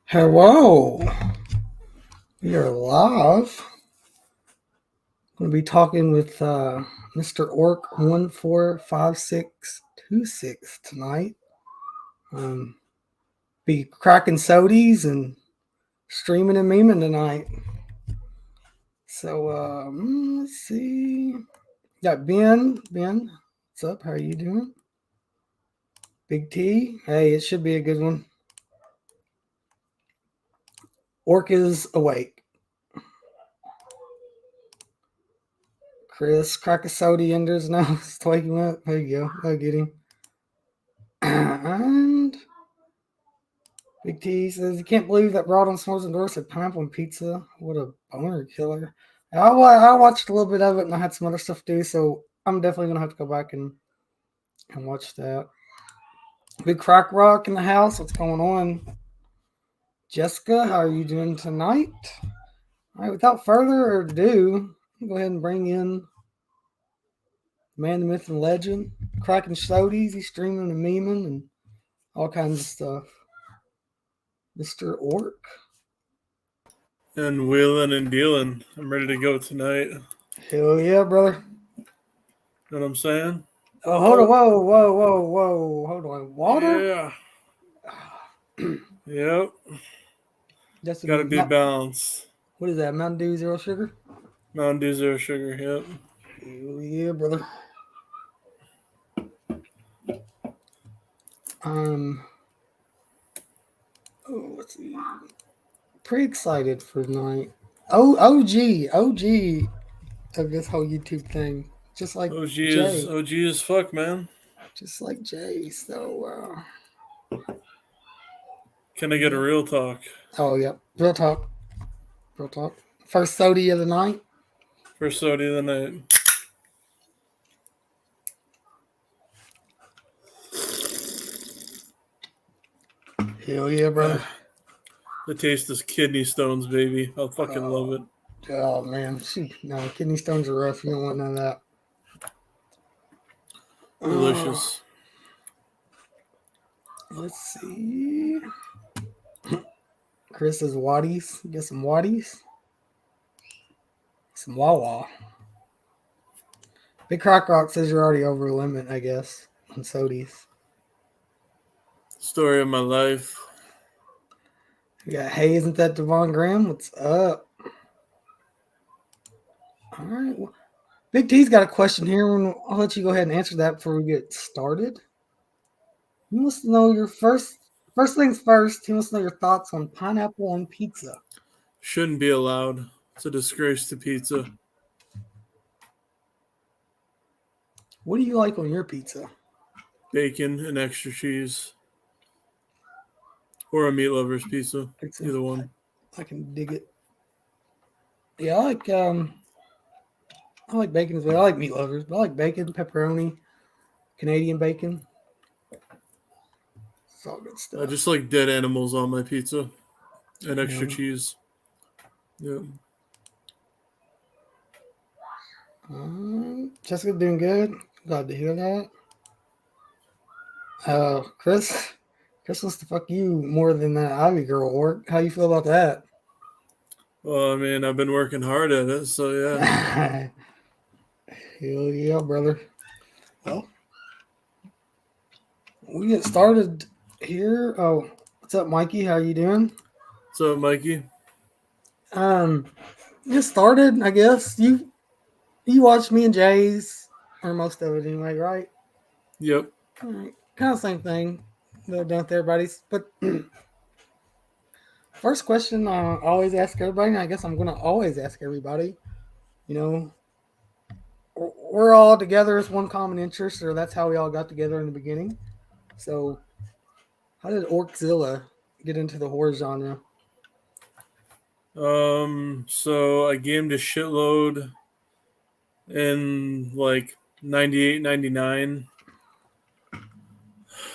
Hello, we are live. I'm going to be talking with Mr. Orc145626 tonight. Be cracking sodies and streaming and memeing tonight. So let's see. Got Ben. Ben, what's up? How are you doing? Big T. Hey, it should be a good one. Orc is awake. Chris, crack a soda under his nose. Wake him up. There you go. I'll get him. And Big T says, "You can't believe that Broad on S'mores endorsed a pineapple on pizza. What a boner killer." I watched a little bit of it and I had some other stuff to do, so I'm definitely going to have to go back and watch that. Big Crack Rock in the house. What's going on? Jessica, how are you doing tonight? All right, without further ado, I'll go ahead and bring in man, the myth, and legend. Cracking Sodies. He's streaming and memeing and all kinds of stuff. Mr. Orc. And wheeling and dealing. I'm ready to go tonight. Hell yeah, brother. Know what I'm saying? Oh, hold on. Whoa. Hold on. Water? Yeah. Yep. That's Got to be balanced. What is that? Mountain Dew Zero Sugar? Mountain Dew Zero Sugar, yep. Hell yeah, brother. Let's see. Pretty excited for tonight. OG of this whole YouTube thing. Just like Jay. OG is fuck, man. Just like Jay. So, can I get a real talk? Oh, yeah. Real talk. First soda of the night. First soda of the night. Hell yeah, brother. The taste is kidney stones, baby. I fucking love it. Oh, man. No, kidney stones are rough. You don't want none of that. Delicious. Let's see. Chris says Waddies. Get some Waddies. Some Wawa. Big Croc Rock says you're already over a limit, I guess, on sodies. Story of my life. We got, hey, isn't that Devon Graham? What's up? All right. Well, Big T's got a question here. I'll let you go ahead and answer that before we get started. He wants to know your first things first. He wants to know your thoughts on pineapple on pizza. Shouldn't be allowed. It's a disgrace to pizza. What do you like on your pizza? Bacon and extra cheese. Or a meat lover's pizza. Either one. I can dig it. Yeah, I like bacon as well. I like meat lovers, but I like bacon, pepperoni, Canadian bacon. It's all good stuff. I just like dead animals on my pizza and extra cheese. Yeah. Jessica doing good. Glad to hear that. Chris wants to fuck you more than that Ivy girl, Orc. How you feel about that? Well, I mean, I've been working hard at it, so yeah. Hell yeah, brother. Well, we get started here. Oh, what's up, Mikey? How you doing? What's up, Mikey? Get started, I guess. You watched me and Jay's, or most of it anyway, right? Yep. All right. Kind of same thing that I've done with everybody's. But first question I always ask everybody, and I guess I'm going to always ask everybody, we're all together as one common interest, or that's how we all got together in the beginning. So how did Orczilla get into the horror genre? So I gamed a shitload in like 98, 99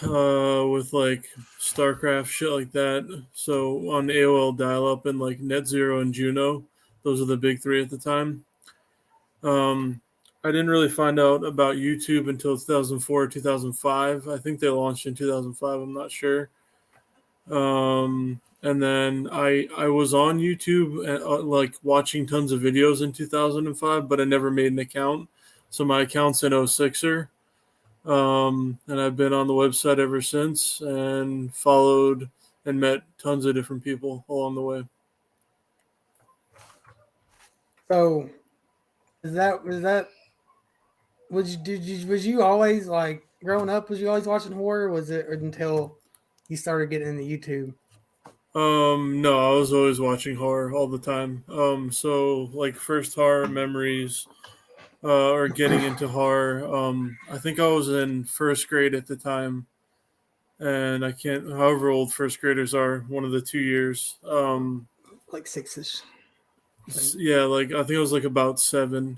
with like StarCraft, shit like that. So on AOL dial-up and like NetZero and Juno, those are the big three at the time. I didn't really find out about YouTube until 2004 or 2005. I think they launched in 2005. I'm not sure. And then I was on YouTube, like watching tons of videos in 2005, but I never made an account. So my account's an 06er. And I've been on the website ever since and followed and met tons of different people along the way. So is that was you always like growing up? Was you always watching horror? Or was it until you started getting into YouTube? No, I was always watching horror all the time. So like first horror memories, or getting into horror. I think I was in first grade at the time, and I can't, however old first graders are, one of the 2 years. Like six-ish. Yeah, like I think I was like about 7,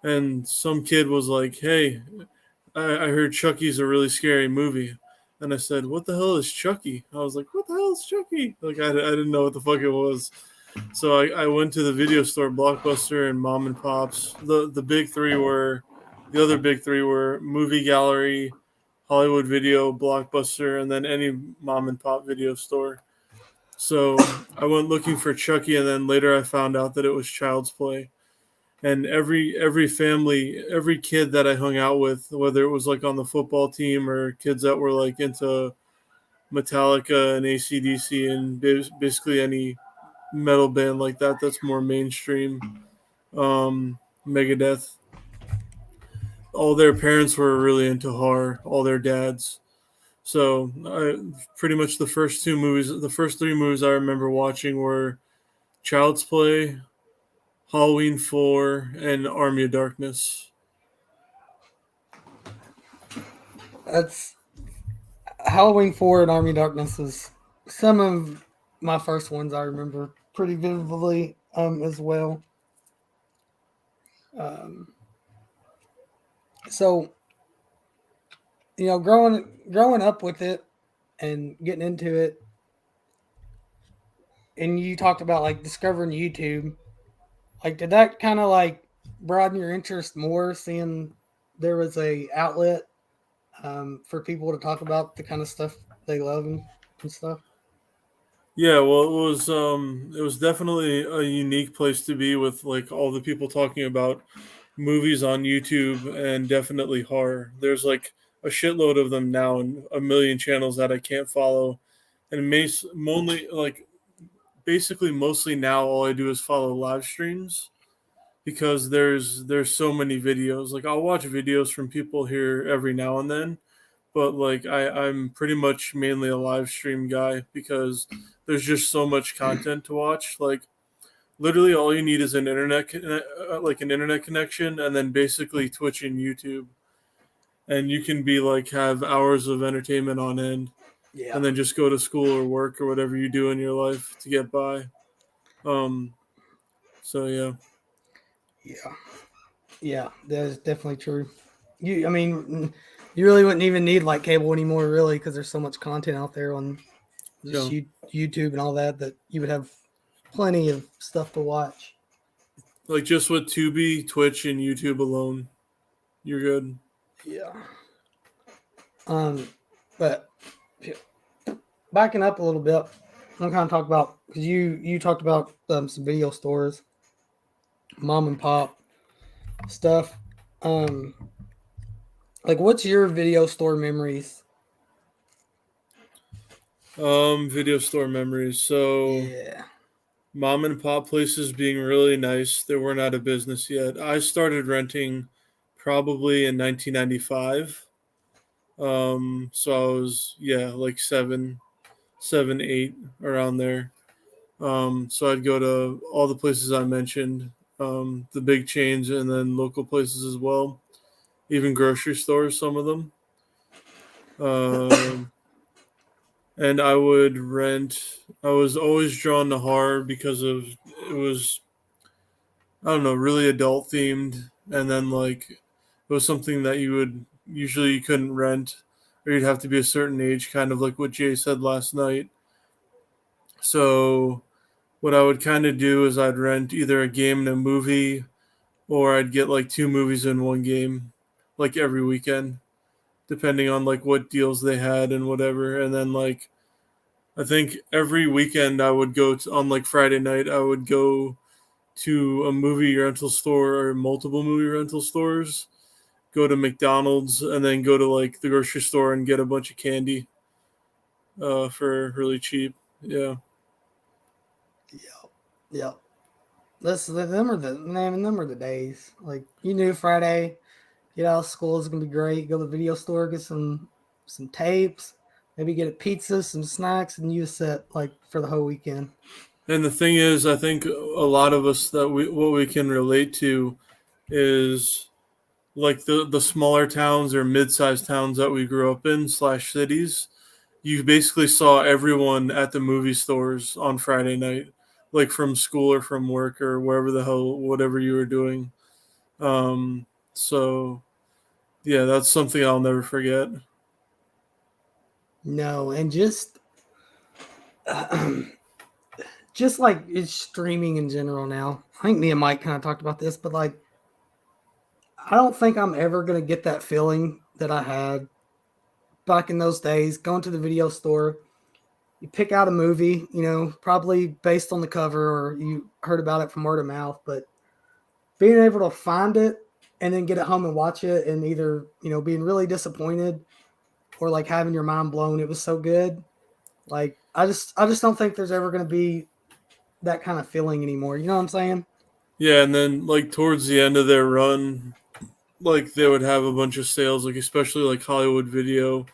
and some kid was like, "Hey, I heard Chucky's a really scary movie." And I said, "What the hell is Chucky?" I was like, "What the hell is Chucky?" Like I didn't know what the fuck it was. So I went to the video store, Blockbuster and Mom and Pops. The other big three were Movie Gallery, Hollywood Video, Blockbuster, and then any mom and pop video store. So I went looking for Chucky, and then later I found out that it was Child's Play. And every family, every kid that I hung out with, whether it was like on the football team or kids that were like into Metallica and ACDC and basically any metal band like that that's more mainstream, Megadeth, all their parents were really into horror, all their dads. So pretty much the first 3 movies I remember watching were Child's Play, Halloween 4, and Army of Darkness. That's Halloween 4 and Army of Darkness was some of my first ones I remember pretty vividly as well. Um, so growing up with it and getting into it, and you talked about like discovering YouTube. Like, did that kind of like broaden your interest more, seeing there was a outlet for people to talk about the kind of stuff they love and stuff? Yeah, well, it was definitely a unique place to be with like all the people talking about movies on YouTube and definitely horror. There's like a shitload of them now and a million channels that I can't follow, and mainly like basically mostly now all I do is follow live streams because there's so many videos. Like I'll watch videos from people here every now and then, but like I'm pretty much mainly a live stream guy because there's just so much content to watch. Like literally all you need is an internet connection and then basically Twitch and YouTube, and you can be like have hours of entertainment on end, Yeah, and then just go to school or work or whatever you do in your life to get by. Um so yeah. yeah, yeah. That is definitely true. I mean, you really wouldn't even need like cable anymore, really, because there's so much content out there on just Yeah. YouTube and all that you would have plenty of stuff to watch. Like just with Tubi, Twitch, and YouTube alone, you're good. Yeah. Um, but backing up a little bit, I'm kind of talk about because you talked about some video stores, mom and pop stuff. Um, like what's your video store memories? Video store memories. So Yeah. mom and pop places being really nice. They weren't out of business yet. I started renting probably in 1995. So I was, yeah, like 8 around there. So I'd go to all the places I mentioned, the big chains, and then local places as well, even grocery stores, some of them. Um, and I would rent. I was always drawn to horror because of it was, I don't know, really adult themed, and then like it was something that you couldn't rent, or you'd have to be a certain age, kind of like what Jay said last night. So what I would kind of do is I'd rent either a game and a movie, or I'd get like 2 movies in one game, like every weekend, depending on like what deals they had and whatever. And then like I think every weekend I would go to, on like Friday night, I would go to a movie rental store or multiple movie rental stores, go to McDonald's, and then go to like the grocery store and get a bunch of candy for really cheap. Yeah. Yeah, yeah. That's them are the man. Them are the days. Like you knew Friday, get out of school is gonna be great. Go to the video store, get some tapes, maybe get a pizza, some snacks, and you set like for the whole weekend. And the thing is, I think a lot of us that we what we can relate to is like the smaller towns or mid-sized towns that we grew up in slash cities. You basically saw everyone at the movie stores on Friday night, like from school or from work or wherever the hell whatever you were doing. Um, so yeah, that's something I'll never forget. No, and just like it's streaming in general now. I think me and Mike kind of talked about this, but like I don't think I'm ever gonna get that feeling that I had back in those days. Going to the video store, you pick out a movie, probably based on the cover or you heard about it from word of mouth, but being able to find it and then get it home and watch it and either, being really disappointed or like having your mind blown, it was so good. Like I just don't think there's ever going to be that kind of feeling anymore. You know what I'm saying? Yeah, and then like towards the end of their run, like they would have a bunch of sales, like especially like Hollywood Video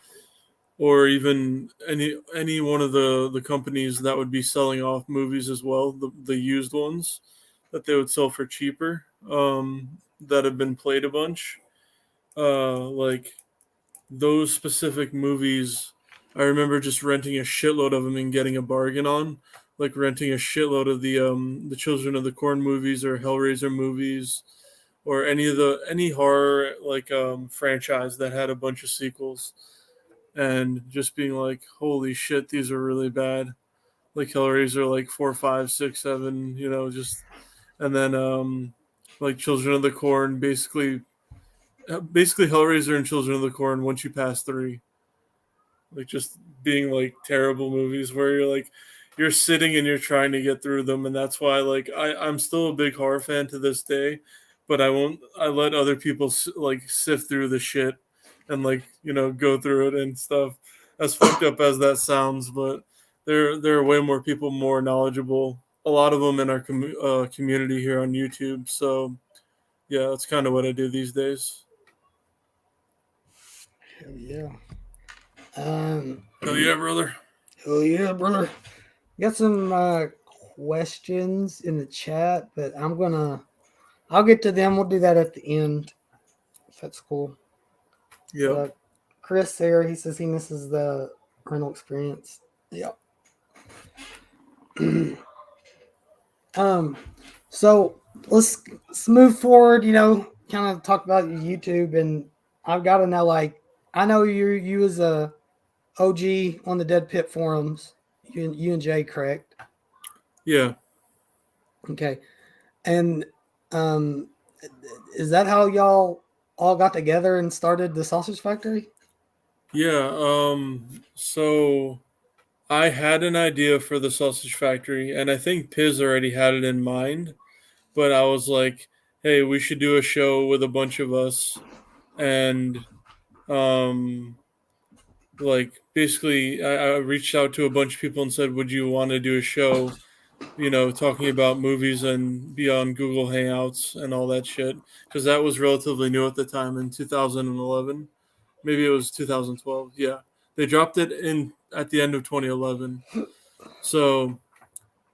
or even any one of the companies that would be selling off movies as well, the used ones that they would sell for cheaper, that have been played a bunch. Like those specific movies, I remember just renting a shitload of them and getting a bargain on, like renting a shitload of the Children of the Corn movies or Hellraiser movies or any horror like franchise that had a bunch of sequels and just being like, holy shit, these are really bad. Like Hellraiser, like 4, 5, 6, 7, just and then like Children of the Corn, basically Hellraiser and Children of the Corn. Once you pass three, like just being like terrible movies where you're sitting and you're trying to get through them, and that's why like I'm still a big horror fan to this day, but I let other people like sift through the shit and like go through it and stuff, as fucked up as that sounds. But there are way more people more knowledgeable, a lot of them in our community here on YouTube. So yeah, that's kind of what I do these days. Hell yeah. Um, Hell yeah, brother. hell yeah, brother. Got some questions in the chat, but I'll get to them. We'll do that at the end. If that's cool. But Yep. Chris there, he says he misses the rental experience. Yeah. um, so let's move forward. Kind of talk about your YouTube, and I've got to know. Like, I know you as a OG on the Dead Pit forums. You and Jay, correct? Yeah. Okay. And um, is that how y'all all got together and started the sausage factory? Yeah. So I had an idea for the sausage factory, and I think Piz already had it in mind. But I was like, "Hey, we should do a show with a bunch of us," and um, like basically, I reached out to a bunch of people and said, "Would you want to do a show?" Talking about movies and be on Google Hangouts and all that shit, because that was relatively new at the time in 2011. Maybe it was 2012. Yeah, they dropped it in at the end of 2011. So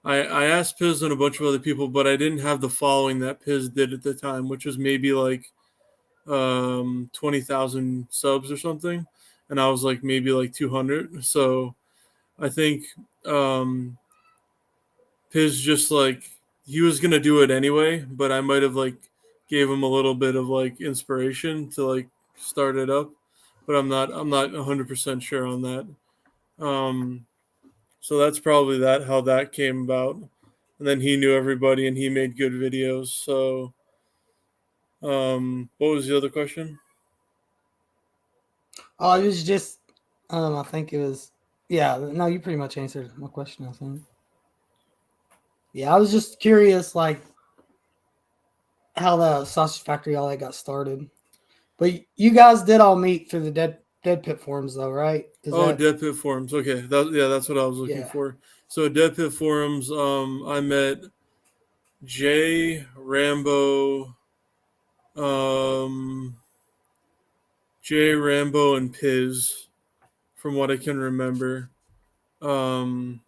I asked Piz and a bunch of other people, but I didn't have the following that Piz did at the time, which was maybe like 20,000 subs or something, and I was like maybe like 200. So I think um, Piz just like he was gonna do it anyway, but I might have like gave him a little bit of like inspiration to like start it up, but I'm not 100% sure on that. Um, so that's probably that how that came about, and then he knew everybody and he made good videos. So what was the other question? Oh, it was just, I think it was. Yeah, no, you pretty much answered my question, I think. Yeah, I was just curious, like how the sausage factory all that got started. But you guys did all meet through the Dead Pit forums, though, right? Is Oh, that Dead Pit Forums. Okay, that's what I was looking yeah? for. So Dead Pit Forums. I met Jay Rambo, um, Jay Rambo, and Piz, from what I can remember. Um,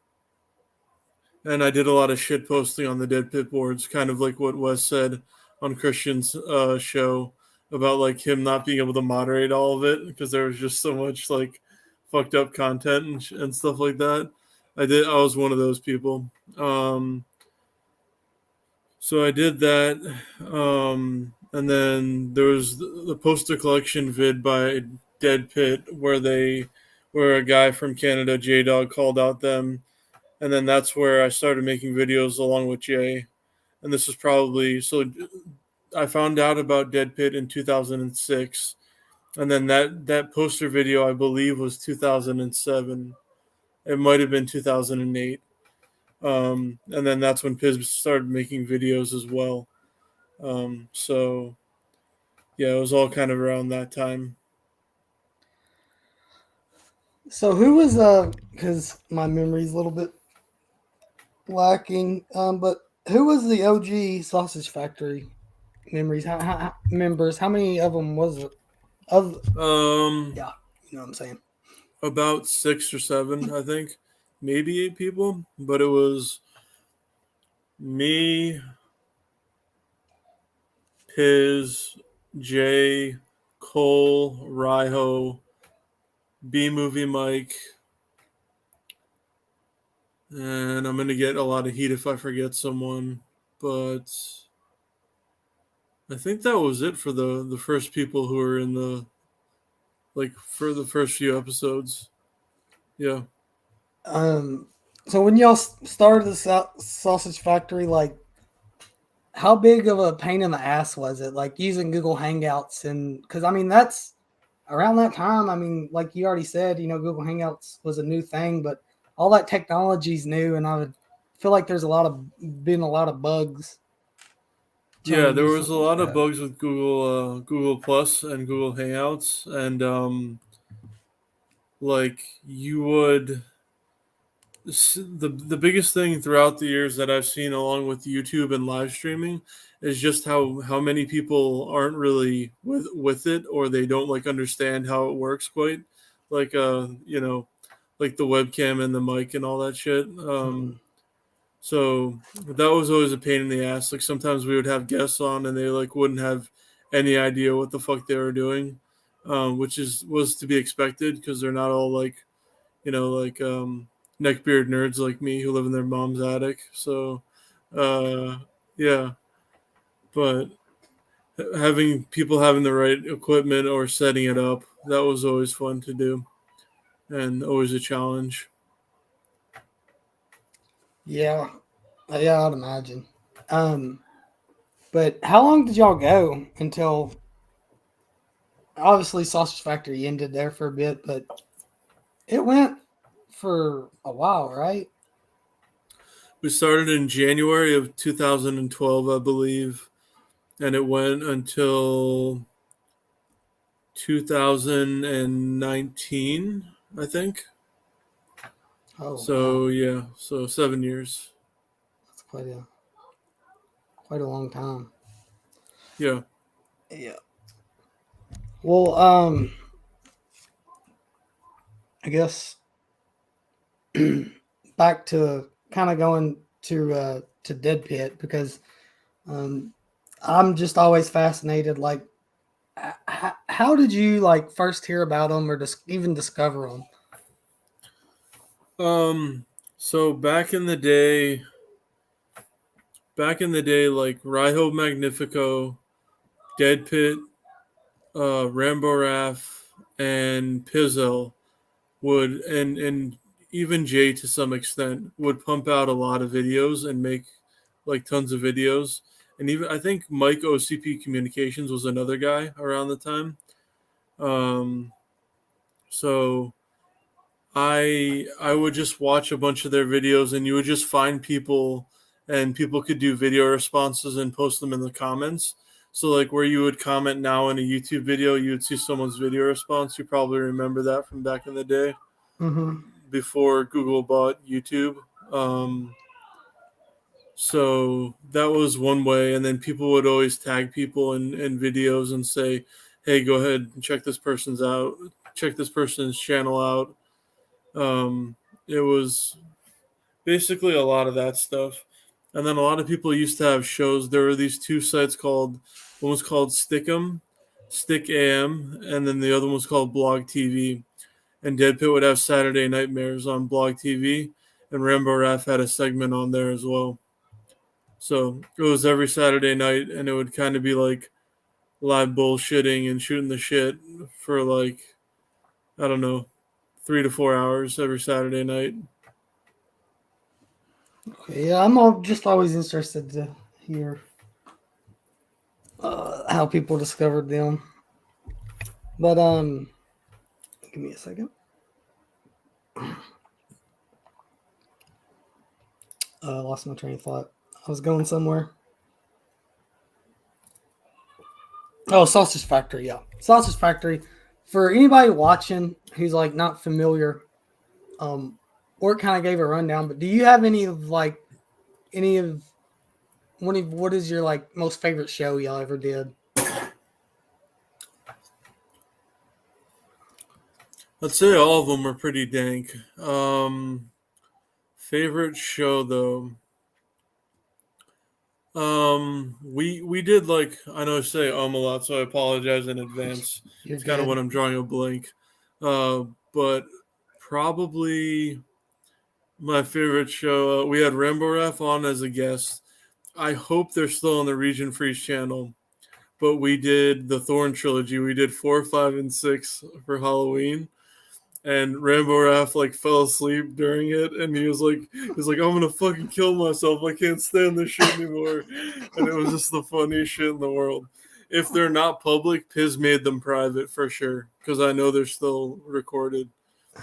and I did a lot of shit posting on the Dead Pit boards, kind of like what Wes said on Christian's show about like him not being able to moderate all of it because there was just so much like fucked up content and stuff like that. I was one of those people. So I did that, and then there was the poster collection vid by Dead Pit where a guy from Canada, J Dog, called out them, and then that's where I started making videos along with Jay. And this was probably so. I found out about Dead Pit in 2006, and then that poster video I believe was 2007. It might have been 2008. And then that's when Piz started making videos as well. So yeah, it was all kind of around that time. So who was because my memory's a little bit lacking. But who was the OG Sausage Factory memories? How members? How many of them was it? Of Um, yeah, you know what I'm saying. about 6 or 7, I think, maybe 8 people, but it was me, Piz, Jay, Cole, Raiho, B Movie Mike, and I'm gonna get a lot of heat if I forget someone, but I think that was it for the first people who were in the like for the first few episodes. Yeah. Um, so when y'all started the Sausage Factory, like how big of a pain in the ass was it? Like using Google Hangouts and because I mean that's around that time. I mean, like you already said, Google Hangouts was a new thing, but all that technology's new, and I would feel like there's been a lot of bugs trying Yeah, to there use was a something like lot of that. bugs with Google Plus and Google Hangouts, and like you would the biggest thing throughout the years that I've seen, along with YouTube and live streaming, is just how many people aren't really with it, or they don't like understand how it works quite, like like the webcam and the mic and all that shit. Hmm. So that was always a pain in the ass. Like sometimes we would have guests on and they like wouldn't have any idea what the fuck they were doing, which was to be expected because they're not all like like neckbeard nerds like me who live in their mom's attic. So uh, yeah, but having people having the right equipment or setting it up, that was always fun to do and always a challenge. Yeah, yeah, I'd imagine. Um, but how long did y'all go until obviously Sausage Factory ended there for a bit, but it went for a while, right? We started in January of 2012, I believe, and it went until 2019, I think. Oh wow, So yeah, so 7 years. that's quite a long time. Yeah. Yeah. Well, I guess back to kind of going to Dead Pit because um, I'm just always fascinated. Like, how did you like first hear about them or even discover them? Um. So back in the day, like Raiho Magnifico, Dead Pit, Rambo Raff, and Pizzle would and even Jay to some extent would pump out a lot of videos and make like tons of videos. And even I think Mike OCP Communications was another guy around the time. Um, so I would just watch a bunch of their videos, and you would just find people, and people could do video responses and post them in the comments. So like where you would comment now in a YouTube video, you would see someone's video response. You probably remember that from back in the day Mm-hmm. before Google bought YouTube. Um, so that was one way, and then people would always tag people in videos and say, "Hey, go ahead and check this person's channel out." It was basically a lot of that stuff. And then a lot of people used to have shows. There were these two sites called, one was called Stick'em, Stick AM, and then the other one was called Blog TV. And Dead Pit would have Saturday Nightmares on Blog TV, and Rambo Raff had a segment on there as well. So it was every Saturday night, and it would kind of be like live bullshitting and shooting the shit for like, I don't know, 3 to 4 hours every Saturday night. Okay, yeah, just always interested to hear how people discovered them. But give me a second. Lost my train of thought. I was going somewhere. Oh, Sausage Factory, yeah. Sausage Factory. For anybody watching who's like not familiar, or kind of gave a rundown, but do you have any of what is your like most favorite show y'all ever did? I'd say all of them are pretty dank. Favorite show though. We did like, I know I say a lot, so I apologize in advance. You're It's kind of good. when I'm drawing a blank. But probably my favorite show. We had Rambo Ref on as a guest. I hope they're still on the Region Freeze channel. But we did the Thorn trilogy. We did 4, 5, and 6 for Halloween, and Rambo Raff like fell asleep during it, and he was like, I'm gonna fucking kill myself. I can't stand this shit anymore. And it was just the funniest shit in the world. If they're not public, Piz made them private for sure, because I know they're still recorded.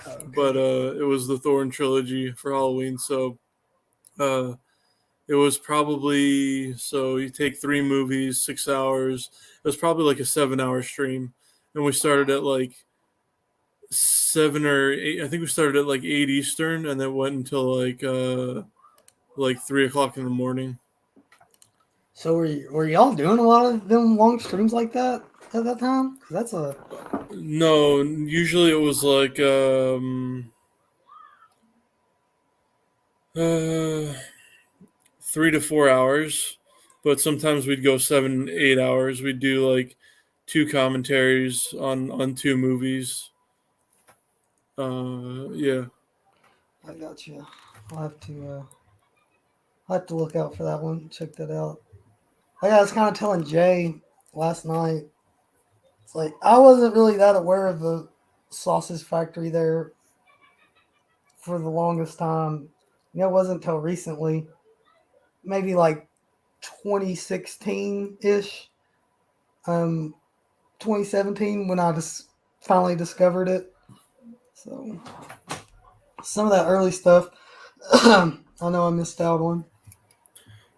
Okay. But it was the Thorn trilogy for Halloween, so uh, it was probably, so you take 3 movies, 6 hours. It was probably like a 7 hour stream, and we started at like 7 or 8. I think we started at like 8 Eastern, and then went until like 3 o'clock in the morning. So were y'all doing a lot of them long streams like that at that time? 'Cause that's a No, usually it was like uh 3 to 4 hours, but sometimes we'd go 7, 8 hours. We'd do like 2 commentaries on 2 movies. Yeah. I got you. I'll have to look out for that one. Check that out. Like I was kind of telling Jay last night. It's like I wasn't really that aware of the sausage factory there for the longest time. It wasn't until recently, maybe like 2016 ish, 2017 when I just finally discovered it. So some of that early stuff, I know I missed out on.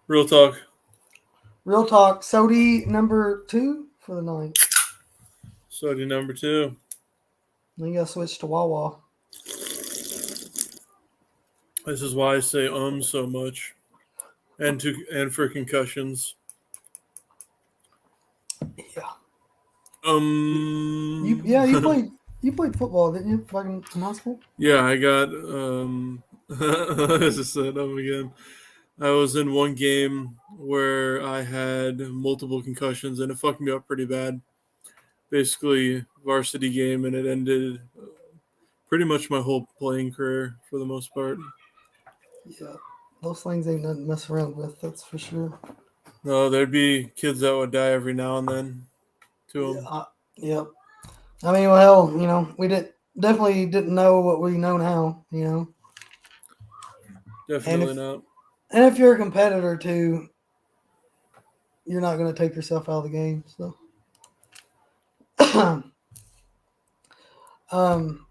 Real talk. Real talk, Sodi number 2 for the night. Study number 2. Then you gotta switch to Wawa. This is why I say so much, and for concussions. Yeah. Um. You played football, didn't you? Back in high school? Yeah, I got as I said again. I was in one game where I had multiple concussions, and it fucked me up pretty bad. Basically, varsity game, and it ended pretty much my whole playing career for the most part. Yeah. Those things ain't nothing to mess around with, that's for sure. No, there'd be kids that would die every now and then to Yeah. them. Yep. I mean, well, hell, we definitely didn't know what we know now. And Definitely if not. and if you're a competitor too, you're not going to take yourself out of the game. So, um,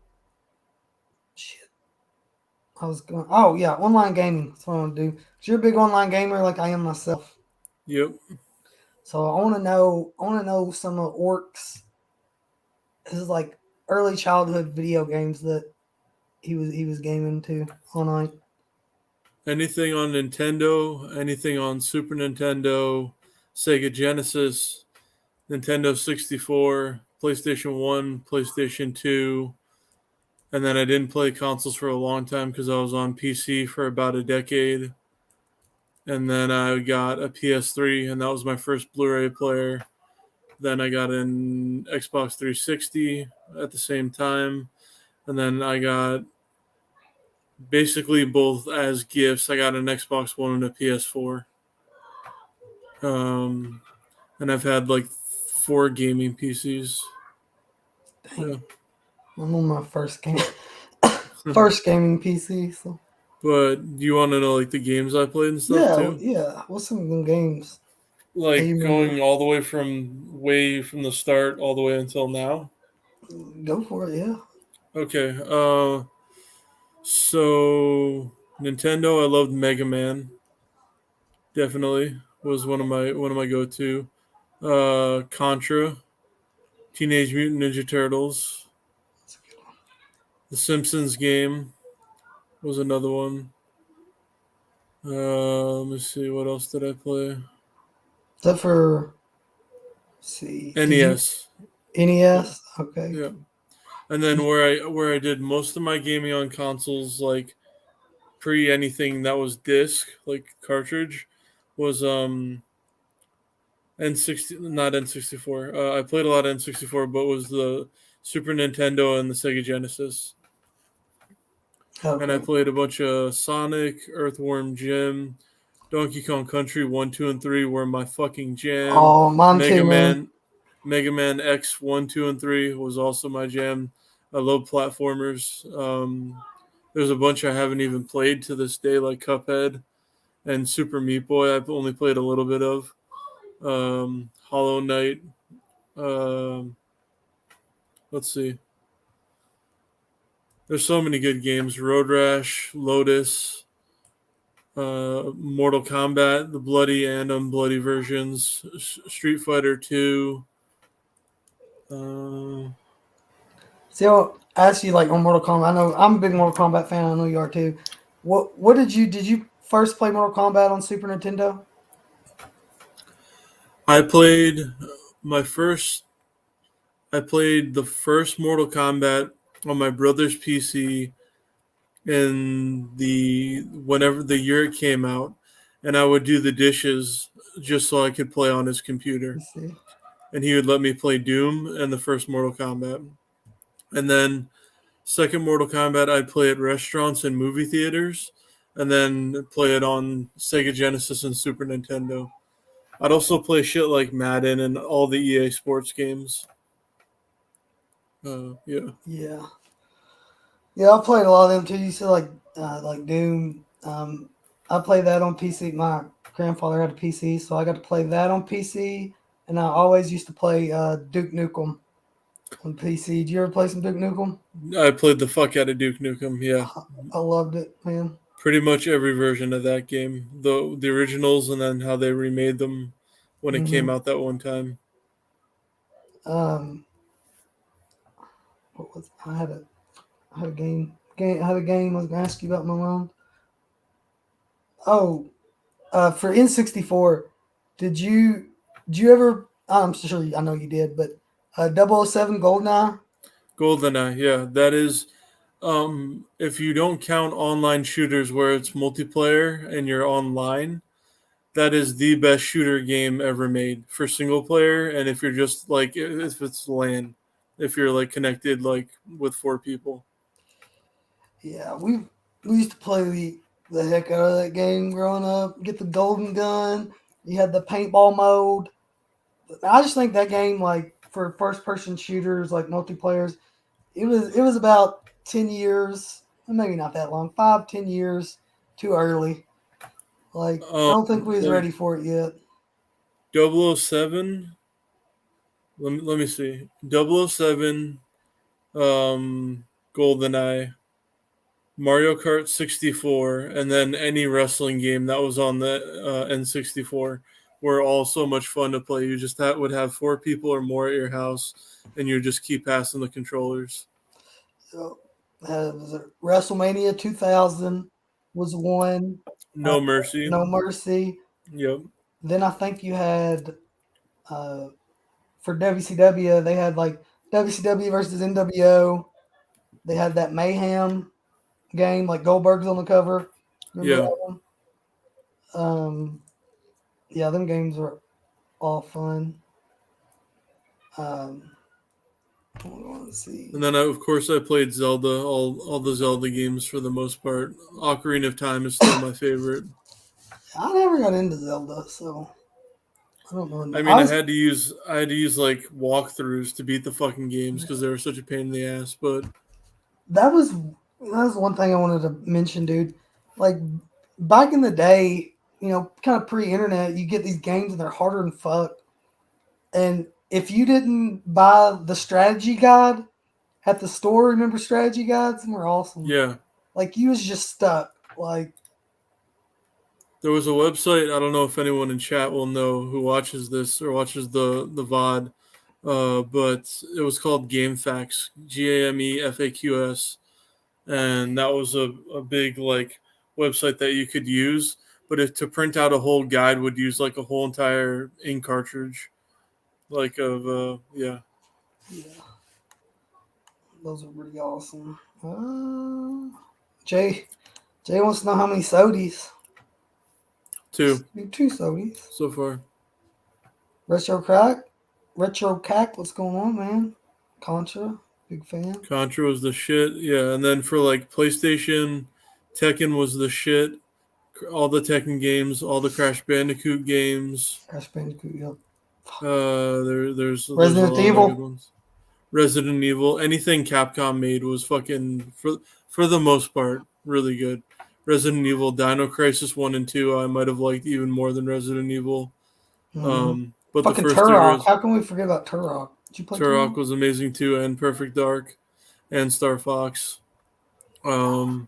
I was going. Oh yeah, online gaming. That's what I want to do. 'Cause you're a big online gamer, like I am myself. Yep. So I want to know. I want to know some of Orc's his like early childhood video games that he was gaming to online. Anything on Nintendo, anything on Super Nintendo, Sega Genesis, Nintendo 64, PlayStation 1, PlayStation 2, and then I didn't play consoles for a long time because I was on PC for about a decade. And then I got a PS3, and that was my first Blu ray player. Then I got an Xbox 360 at the same time. And then I got basically both as gifts. I got an Xbox One and a PS4. Um, and I've had like 4 gaming PCs. Dang, Yeah. I'm on my first game, first gaming PC. So But you want to know like the games I played and stuff yeah, too? yeah. What's some of them games that you Like remember? going all the way from the start all the way until now. Go for it. Yeah. Okay. So Nintendo, I loved Mega Man. Definitely was one of my go-to. Contra, Teenage Mutant Ninja Turtles, The Simpsons game was another one. Let me see, what else did I play? Is that for? Let's see, did you NES. Yeah, NES? Okay. yeah. And then where I did most of my gaming on consoles, like pre anything that was disc, like cartridge, was N60, not N64. I played a lot of N64, but it was the Super Nintendo and the Sega Genesis. And I Okay. played a bunch of Sonic, Earthworm Jim, Donkey Kong Country 1, 2, and 3 were my fucking jam. Oh, mine too, Mega man. Man, Mega Man X 1, 2, and 3 was also my jam. I love platformers. There's a bunch I haven't even played to this day, like Cuphead and Super Meat Boy. I've only played a little bit of. Hollow Knight. Um, let's see. There's so many good games. Road Rash, Lotus, Mortal Kombat, the bloody and unbloody versions, Street Fighter 2. Uh, See, I'll ask you like on Mortal Kombat. I know I'm a big Mortal Kombat fan. I know you are too. What did you first play Mortal Kombat on Super Nintendo? I played my first. I played the first Mortal Kombat on my brother's PC in the whenever the year it came out, and I would do the dishes just so I could play on his computer. Let's see. And he would let me play Doom and the first Mortal Kombat. And then second Mortal Kombat, I'd play at restaurants and movie theaters, and then play it on Sega Genesis and Super Nintendo. I'd also play shit like Madden and all the EA Sports games. Yeah. Yeah, yeah. I played a lot of them too. You said like Doom. I played that on PC. My grandfather had a PC, so I got to play that on PC. And I always used to play Duke Nukem on PC. Did you ever play some Duke Nukem? I played the fuck out of Duke Nukem. Yeah, I loved it, man. pretty much every version of that game, the originals, and then how they remade them when it came Hmm. out that one time. Um, what was I had a game I had a game I was gonna ask you about my mom. Oh, for N64, did you did you ever? I'm sure I know you did, but 007 Goldeneye. GoldenEye, yeah, that is. If you don't count online shooters where it's multiplayer and you're online, that is the best shooter game ever made for single player. And if you're just like, if it's LAN, if you're like connected like with 4 people. Yeah, we used to play the heck out of that game growing up. Get the golden gun. You had the paintball mode. I just think that game, like for first person shooters, like multiplayers, it was about 10 years, maybe not that long, 5-10 years too early. Like I don't think we was Like ready for it yet. 007. Let me see. 007, GoldenEye, Mario Kart 64, and then any wrestling game that was on the N64 were all so much fun to play. You just would have 4 people or more at your house, and you just keep passing the controllers. So, was it WrestleMania 2000 was one. No Mercy. No Mercy. Yep. Then I think you had for WCW, they had like WCW versus NWO. They had that Mayhem game, like Goldberg's on the cover. Remember Yeah. that one? Yeah, them games were all fun. Let's see. And then, of course, I played Zelda, all the Zelda games for the most part. Ocarina of Time is still my favorite. I never got into Zelda, so I don't know. I mean, I had to use like walkthroughs to beat the fucking games because they were such a pain in the ass. But that was one thing I wanted to mention, dude. Like back in the day, kind of pre-internet, you get these games and they're harder than fuck. And if you didn't buy the strategy guide at the store, remember strategy guides? And were awesome. yeah, Like you was just stuck. Like there was a website. I don't know if anyone in chat will know who watches this or watches the VOD, but it was called GameFAQs, GAMEFAQS, and that was a big like website that you could use. But if to print out a whole guide would use like a whole entire ink cartridge, like of yeah. yeah, those are pretty awesome. Jay wants to know how many sodies. 2 2 sodies so far. Retro Cack, what's going on, man? Contra, big fan. Contra was the shit, yeah. And then for like PlayStation, Tekken was the shit. All the Tekken games, all the Crash Bandicoot games. Crash Bandicoot, yep. There's a Resident lot Evil. of good ones. Resident Evil, anything Capcom made was fucking for the most part really good. Resident Evil, Dino Crisis 1 and 2, I might have liked even more than Resident Evil. But fucking the first Turok. How can we forget about Turok? Did you play Turok was amazing too, and Perfect Dark, and Star Fox. But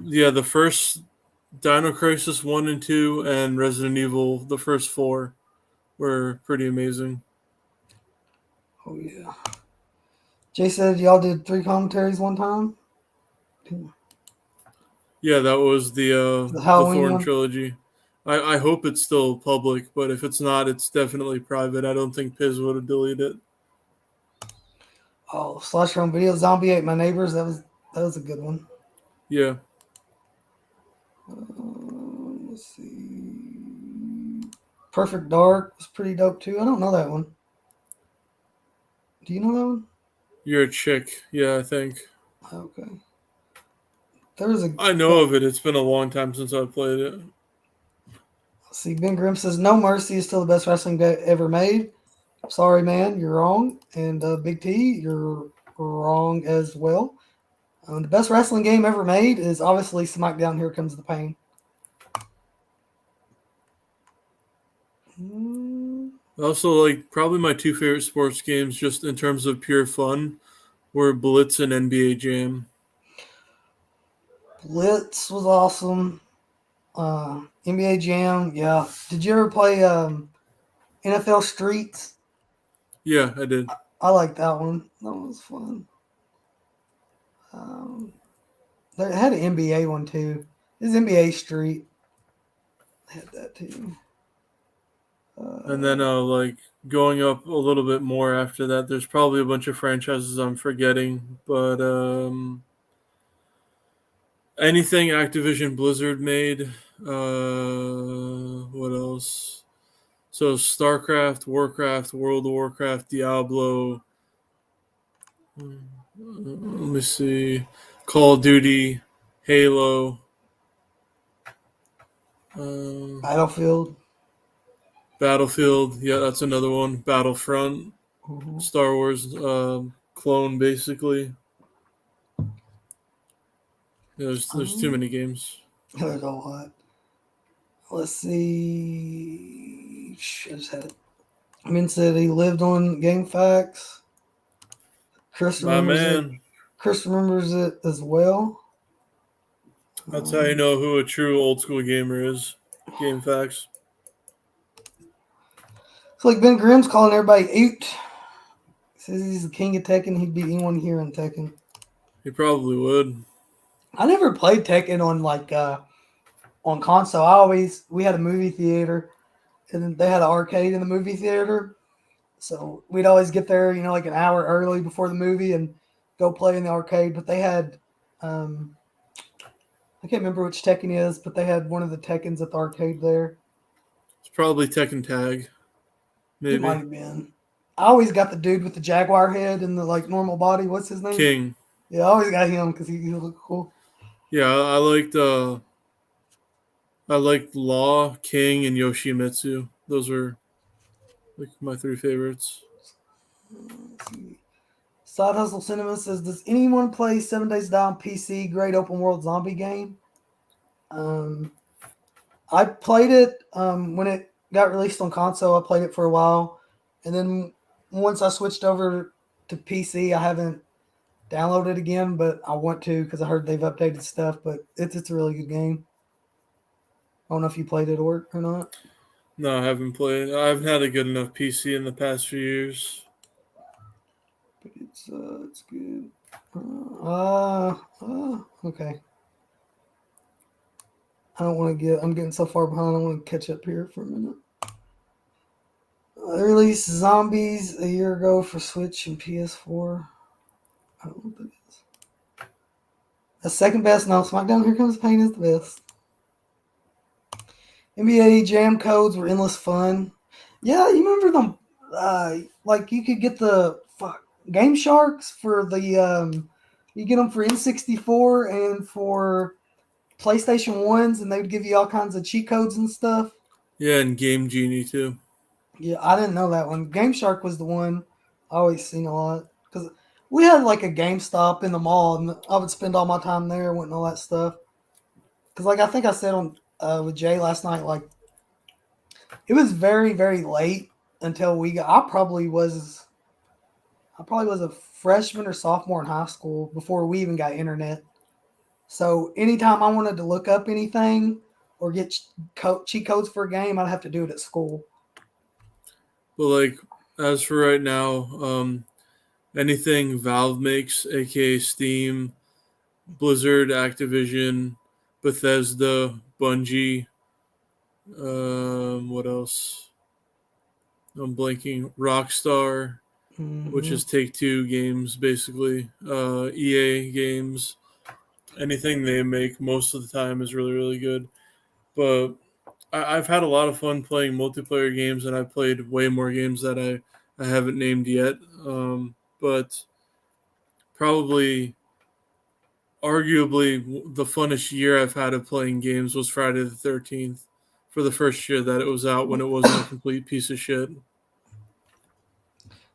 yeah, the first Dino Crisis 1 and 2 and Resident Evil, the first 4 were pretty amazing. Oh yeah. Jay said y'all did 3 commentaries one time. Yeah, that was the Thorn one? trilogy. I hope it's still public, but if it's not, it's definitely private. I don't think Piz would have deleted it. Oh, Slash Run Video, Zombie Ate My Neighbors. That was a good one. Yeah. Let's see. Perfect Dark was pretty dope too. I don't know that one. Do you know that one? You're a chick. Yeah, I think. Okay. I know of it. It's been a long time since I played it. See, Ben Grimm says, No Mercy is still the best wrestling game ever made. Sorry, man, you're wrong. And Big T, you're wrong as well. The best wrestling game ever made is obviously SmackDown Here Comes the Pain. Also, like, probably my 2 favorite sports games, just in terms of pure fun, were Blitz and NBA Jam. Blitz was awesome. NBA Jam, yeah. Did you ever play NFL Streets? Yeah, I did. I like that one. That one was fun. They had an NBA one too. This NBA Street. They had that too. And then, like, going up a little bit more after that, there's probably a bunch of franchises I'm forgetting, but anything Activision Blizzard made. What else? So StarCraft, Warcraft, World of Warcraft, Diablo. Let me see. Call of Duty, Halo. Battlefield. Yeah, that's another one. Battlefront. Mm-hmm. Star Wars clone, basically. Yeah, there's too many games. There's a lot. Let's see. I just had it. Min said he lived on GameFAQs. Chris My remembers man. Chris remembers it as well. That's how you know who a true old school gamer is. Game facts. It's like Ben Grimm's calling everybody Oot. Says he's the king of Tekken. He'd beat anyone here in Tekken. He probably would. I never played Tekken on on console. We had a movie theater, and they had an arcade in the movie theater. So we'd always get there, like an hour early before the movie and go play in the arcade. But they had, I can't remember which Tekken is, but they had one of the Tekkens at the arcade there. It's probably Tekken Tag. It might Maybe. have been. I always got the dude with the jaguar head and the normal body. What's his name? King. Yeah, I always got him because he looked cool. Yeah, I liked Law, King, and Yoshimitsu. Those are like my three favorites. Let's see. Side Hustle Cinema says, "Does anyone play 7 Days to Die on PC? Great open world zombie game." I played it when it got released on console. I played it for a while, and then once I switched over to PC, I haven't downloaded it again, but I want to because I heard they've updated stuff. But it's a really good game. I don't know if you played it or not. No, I haven't played. I haven't had a good enough PC in the past few years. But it's good. Okay. I don't want to get. I'm getting so far behind. I want to catch up here for a minute. They released Zombies a year ago for Switch and PS4. I don't know what that is. The second best. No, SmackDown Here Comes Pain is the best. NBA Jam codes were endless fun. Yeah, you remember them? You could get the Game Sharks for the you get them for N64 and for PlayStation 1s, and they would give you all kinds of cheat codes and stuff. Yeah, and Game Genie too. Yeah, I didn't know that one. Game Shark was the one I always seen a lot because we had like a GameStop in the mall, and I would spend all my time there, and all that stuff. Because I think I said on with Jay last night, it was very very late until we got. I probably was a freshman or sophomore in high school before we even got internet. So anytime I wanted to look up anything or get cheat codes for a game, I'd have to do it at school. But like, as for right now, anything Valve makes, aka Steam, Blizzard, Activision, Bethesda, Bungie, what else? I'm blanking. Rockstar, which is Take Two games, basically. EA games. Anything they make most of the time is really, really good. But I've had a lot of fun playing multiplayer games, and I've played way more games that I haven't named yet. But probably, arguably, the funnest year I've had of playing games was Friday the 13th for the first year that it was out when it wasn't a complete piece of shit.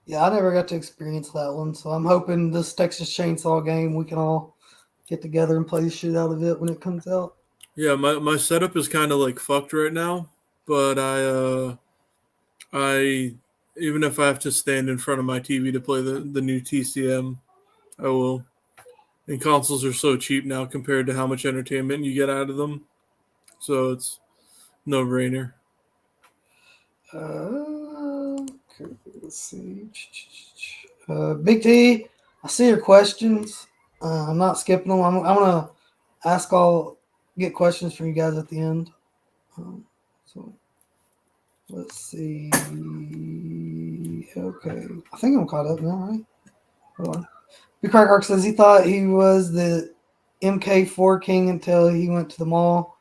Yeah, I never got to experience that one, so I'm hoping this Texas Chainsaw game we can all get together and play the shit out of it when it comes out. Yeah, my setup is kind of like fucked right now, but I even if I have to stand in front of my TV to play the new TCM, I will. And consoles are so cheap now compared to how much entertainment you get out of them, so it's no brainer. Okay, let's see. Big T, I see your questions. I'm not skipping them. I'm gonna get questions from you guys at the end. So let's see. Okay, I think I'm caught up now, right? Hold on. Big Crack Arc says he thought he was the MK4 king until he went to the mall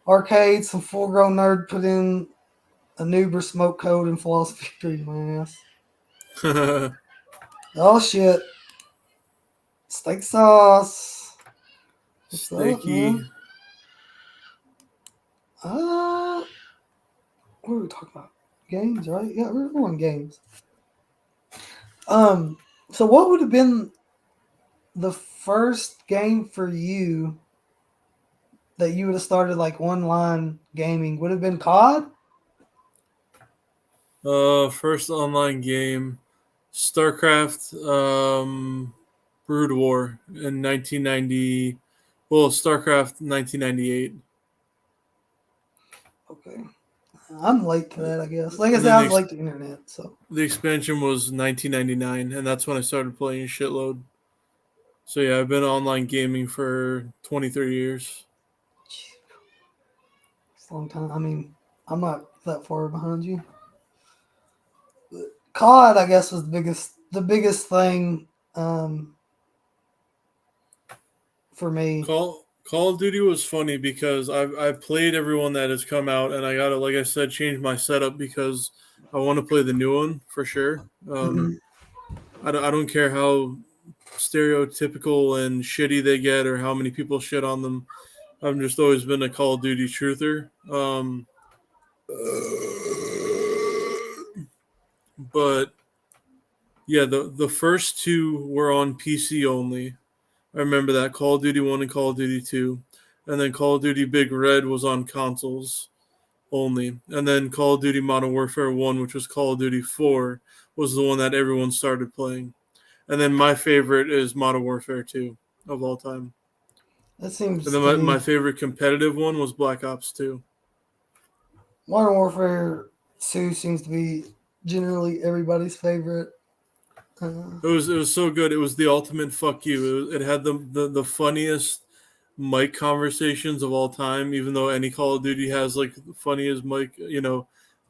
arcade. Some full-grown nerd put in a noob smoke code and flawless victory, my ass. Oh shit. Steak sauce. What's up, Snaky. man? What are we talking about? Games, right? Yeah, we're on games. So what would have been the first game for you that you would have started like online gaming? Would have been COD? First online game, StarCraft. Brood War in 1990. Well, StarCraft 1998. Okay. I'm late to that, I guess. Like I And said, then I was late to the internet, so. the expansion was 1999, and that's when I started playing a shitload. So yeah, I've been online gaming for 23 years. It's a long time. I mean, I'm not that far behind you. But COD, I guess, was the biggest thing for me. Call of Duty was funny because I've played everyone that has come out, and I gotta, like I said, change my setup because I want to play the new one for sure. Mhm. I don't care how stereotypical and shitty they get or how many people shit on them. I've just always been a Call of Duty truther. But yeah, the first two were on PC only. I remember that Call of Duty 1 and Call of Duty 2. And then Call of Duty Big Red was on consoles only. And then Call of Duty Modern Warfare 1, which was Call of Duty 4, was the one that everyone started playing. And then my favorite is Modern Warfare 2 of all time. That And seems then to my be favorite competitive one was Black Ops 2. Modern Warfare 2 seems to be generally everybody's favorite. It was so good. It was the ultimate fuck you. It had the funniest mic conversations of all time. Even though any Call of Duty has like the funniest mic,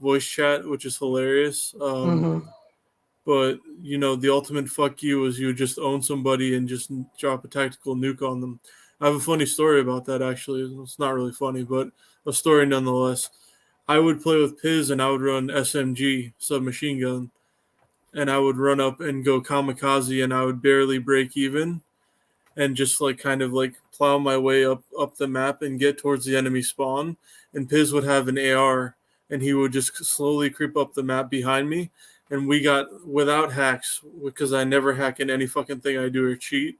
voice chat, which is hilarious. Mm-hmm. But the ultimate fuck you is you just own somebody and just drop a tactical nuke on them. I have a funny story about that actually. It's not really funny, but a story nonetheless. I would play with Piz and I would run SMG submachine gun and I would run up and go kamikaze and I would barely break even and just like kind of like plow my way up the map and get towards the enemy spawn. And Piz would have an AR and he would just slowly creep up the map behind me. And we got without hacks because I never hack in any fucking thing I do or cheat.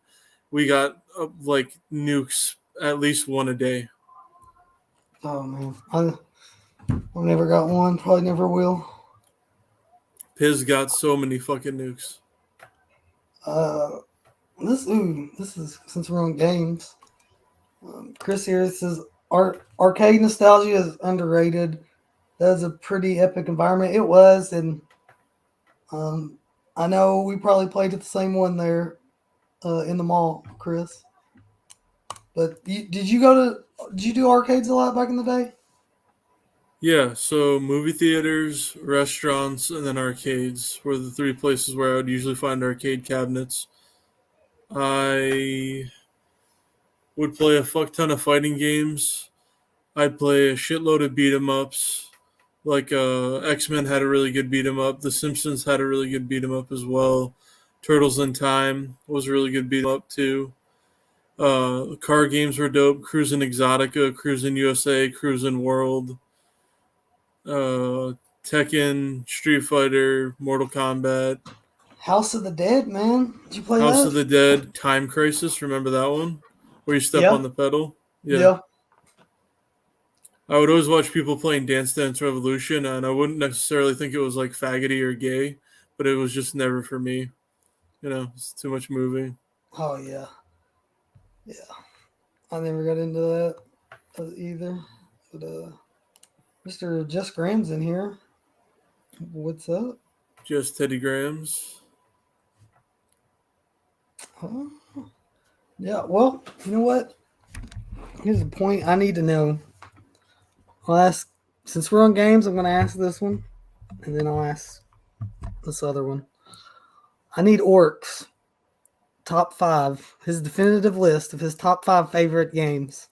We got like nukes at least one a day. Oh man, I've never got one. Probably never will. Piz got so many fucking nukes. Uh, this is since we're on games. Chris here says arcade nostalgia is underrated. That's a pretty epic environment. It was, and um, I know we probably played at the same one there in the mall, Chris. But did you do arcades a lot back in the day? Yeah, so movie theaters, restaurants, and then arcades were the three places where I would usually find arcade cabinets. I would play a fuck ton of fighting games. I'd play a shitload of beat 'em ups. Like X Men had a really good beat 'em up. The Simpsons had a really good beat 'em up as well. Turtles in Time was a really good beat 'em up too. Car games were dope. Cruisin' Exotica, Cruisin' USA, Cruisin' World. Uh, Tekken, Street Fighter, Mortal Kombat, House of the Dead, man. Did you play House of that? the Dead, Time Crisis. Remember that one? Where you step on Yeah, the pedal? Yeah. yeah. I would always watch people playing Dance Dance Revolution, and I wouldn't necessarily think it was like faggoty or gay, but it was just never for me. It's too much moving. Oh yeah, yeah. I never got into that either. But Mr. Jess Graham's in here. What's up? Just Teddy Grahams. Huh? Yeah. Well, you know what? Here's a point I need to know. I'll ask. Since we're on games, I'm going to ask this one, and then I'll ask this other one. I need Orcs top five. His definitive list of his top five favorite games.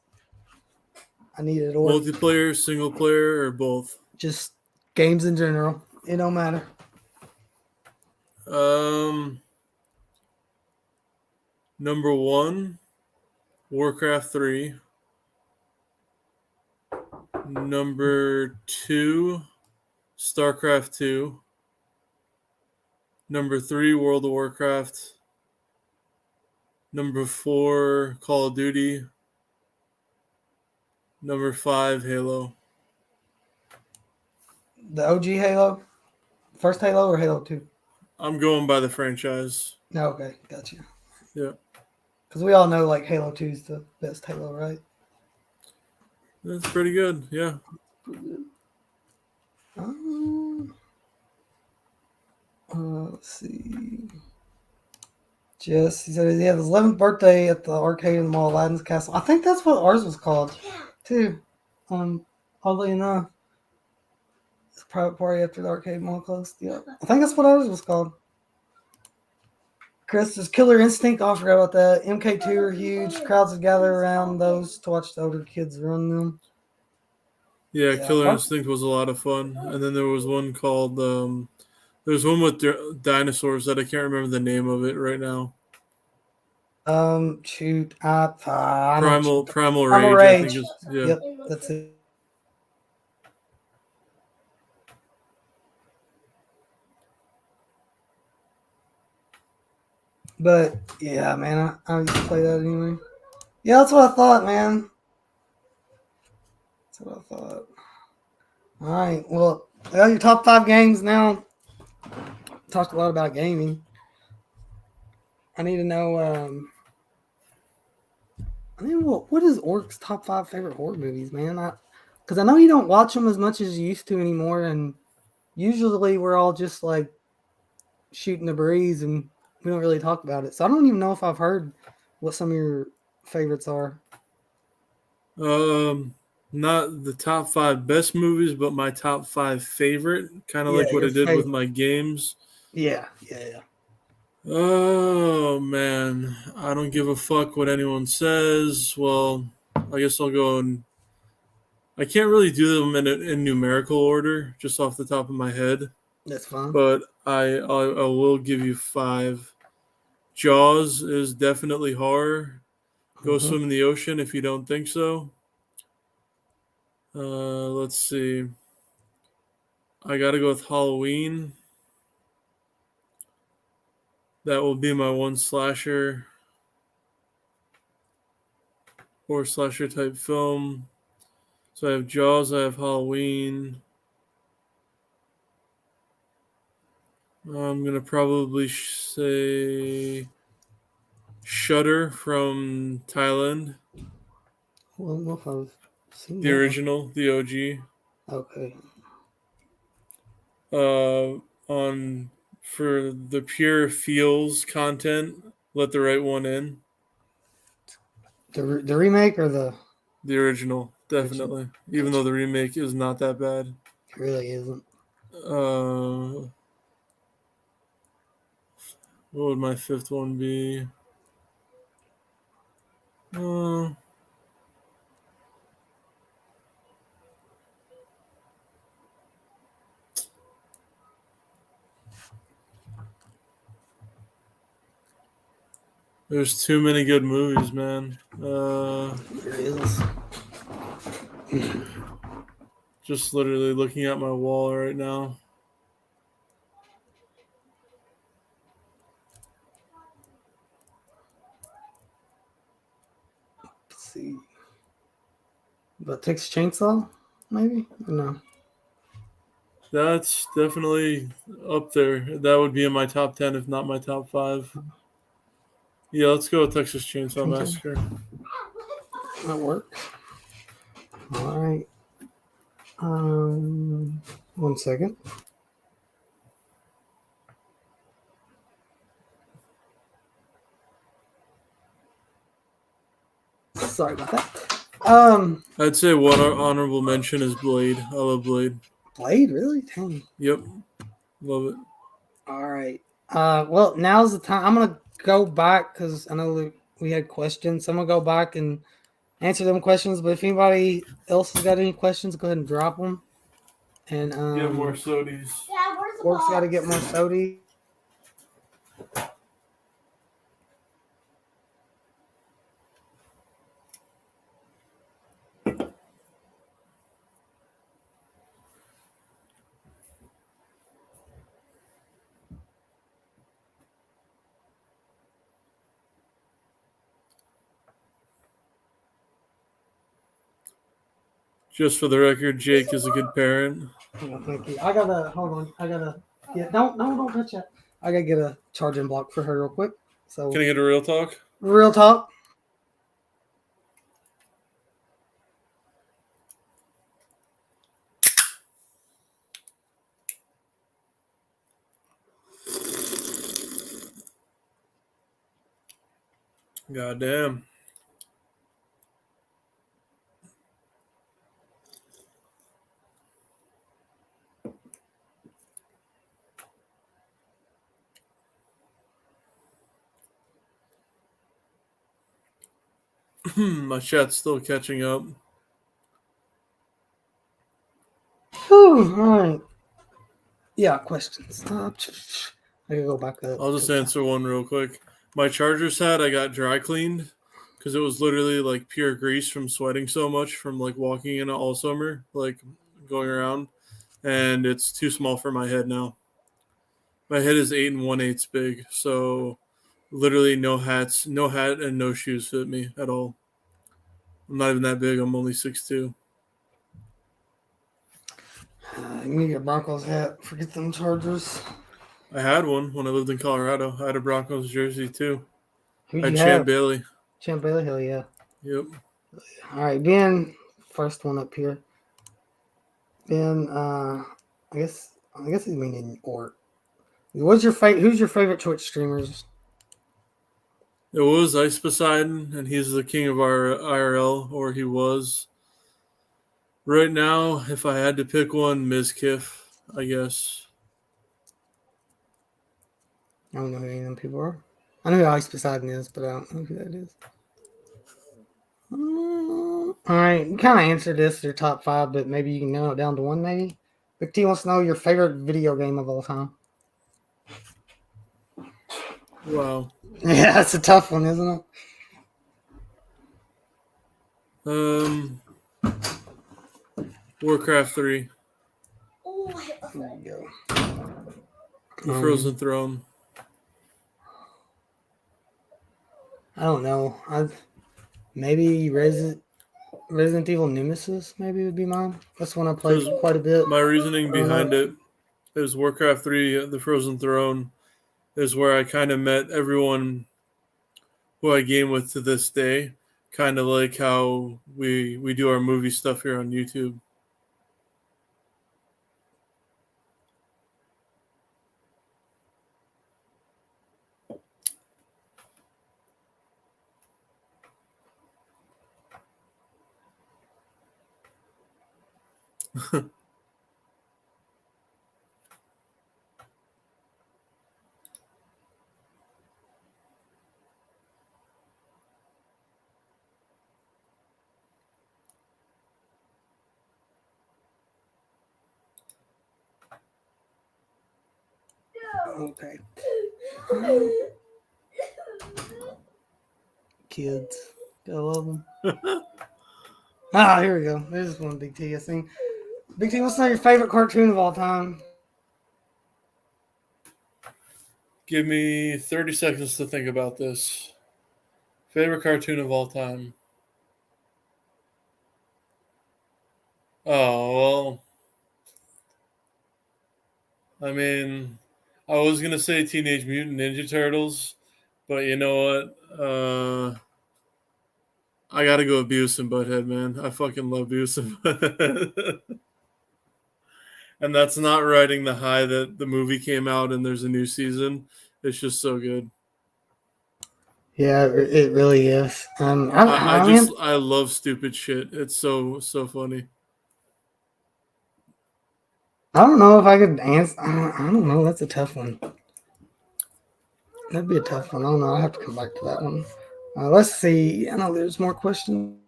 I need it, Orc. Multiplayer, single player, or both? Just games in general. It don't matter. Um, Number one, Warcraft 3. Number two, StarCraft 2. Number three, World of Warcraft. Number four, Call of Duty. Number five, Halo. The OG Halo, first Halo or Halo 2? I'm going by the franchise. No, okay, gotcha. Yeah. Because we all know like Halo 2 is the best Halo, right? That's pretty good. Yeah. Um, let's see. Jess, he said he had his 11th birthday at the arcade in the mall, Aladdin's Castle. I think that's what ours was called, too. Oddly enough, it's a private party after the arcade mall closed. Yeah, I think that's what ours was called. Chris, is Killer Instinct. Oh, I forgot about that. MK2 are huge. Crowds would gather around those to watch the older kids run them. Yeah, Yeah. Killer Instinct was a lot of fun. And then there was one called there's one with dinosaurs that I can't remember the name of it right now. Shoot. I know what you. Primal I'm a Rage, I think rage. is yeah. Yep, that's it. But yeah, man, I used to play that anyway. Yeah, that's what I thought, man. That's what I thought. All right, well, your top 5 games now. Talked a lot about gaming. I need to know. I mean, what is Orc's top 5 favorite horror movies, man? Because I know you don't watch them as much as you used to anymore, and usually we're all just like shooting the breeze and we don't really talk about it. So I don't even know if I've heard what some of your favorites are. Not the top 5 best movies, but my top 5 favorite, kind of Yeah, like what your I did with favorite. my games. Yeah. Oh man, I don't give a fuck what anyone says. Well, I guess I'll go and I can't really do them in numerical order, just off the top of my head. That's fun. But I will give you 5. Jaws is definitely horror. Go Mm-hmm. swim in the ocean if you don't think so. Let's see. I gotta go with Halloween. That will be my one slasher or slasher type film. So I have Jaws, I have Halloween. I'm gonna probably say Shudder from Thailand, Well, I don't know if I've seen the that one. original, the OG. Okay. On for the pure feels content, Let the Right One In. The remake or the The original, original? definitely. Even though the remake is not that bad. It really isn't. What would my 5th one be? Uh, there's too many good movies, man. There is. Just literally looking at my wall right now. Let's see. But Texas Chainsaw, maybe? Or no. That's definitely up there. That would be in my top 10, if not my top 5. Yeah, let's go with Texas Chainsaw Okay. Massacre. That works. All right. 1 second. Sorry about that. I'd say one honorable mention is Blade. I love Blade. Blade, really? Dang. Yep, love it. All right. Well, now's the time. I'm gonna go back because I know we had questions. So I'm gonna go back and answer them questions. But if anybody else has got any questions, go ahead and drop them. And Get more sodies. Yeah, where's the Work's got to box? get more sodies. Just for the record, Jake is a good parent. Oh, thank you. I gotta hold on. I gotta don't touch that. I gotta get a charging block for her real quick. So Can I get a real talk? real talk. God damn. My chat's still catching up. Whew, all right. Yeah, questions. I gotta go back up. I'll just answer one real quick. My charger set I got dry cleaned because it was literally like pure grease from sweating so much from like walking in it all summer, like going around, and it's too small for my head now. My head is 8 1/8 big, so literally no hat and no shoes fit me at all. I'm not even that big. I'm only 6'2". You need your Broncos hat. Forget them Chargers. I had one when I lived in Colorado. I had a Broncos jersey too. Who'd I had you Champ have? Bailey. Champ Bailey? Hell yeah. Yep. All right, Ben. First one up here. Ben, I guess he's meaning Orc. Who's your favorite Twitch streamers? It was Ice Poseidon, and he's the king of our IRL, or he was. Right now, if I had to pick one, Mizkif, I guess. I don't know who any of them people are. I know who Ice Poseidon is, but I don't know who that is. All right, you kind of answered this, your top 5, but maybe you can narrow it down to one, maybe? Big T wants to know your favorite video game of all time. Wow. Yeah, that's a tough one, isn't it? Warcraft 3. There you go. The Frozen Throne. I don't know. Maybe Resident Evil Nemesis maybe would be mine. That's one I played quite a bit. My reasoning behind it is Warcraft 3, The Frozen Throne, is where I kind of met everyone who I game with to this day. Kind of like how we do our movie stuff here on YouTube. Okay. Kids. Gotta love them. Here we go. There's one Big T I seen. Big T, what's your favorite cartoon of all time? Give me 30 seconds to think about this. Favorite cartoon of all time? Oh, well, I mean, I was going to say Teenage Mutant Ninja Turtles, but you know what? I got to go with Beavis and Butthead, man. I fucking love Beavis and Butthead. And that's not riding the high that the movie came out and there's a new season. It's just so good. Yeah, it really is. I love stupid shit. It's so funny. I don't know if I could answer. I don't know. That's a tough one. That'd be a tough one. I don't know. I'll have to come back to that one. Let's see. I know there's more questions.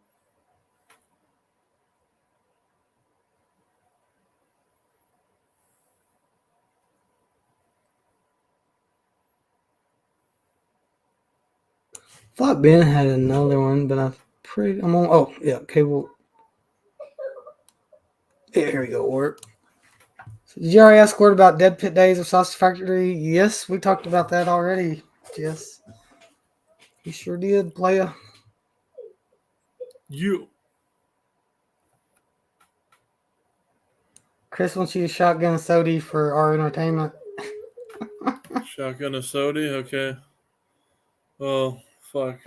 I thought Ben had another one, but I'm on. Oh, yeah. Okay, well. Yeah, here we go, Orc. So did you already ask Word about Dead Pit Days of Sausage Factory? Yes, we talked about that already. Yes. You sure did, playa. You. Chris wants you to shotgun a soda for our entertainment. Shotgun a soda? Okay. Well, fuck.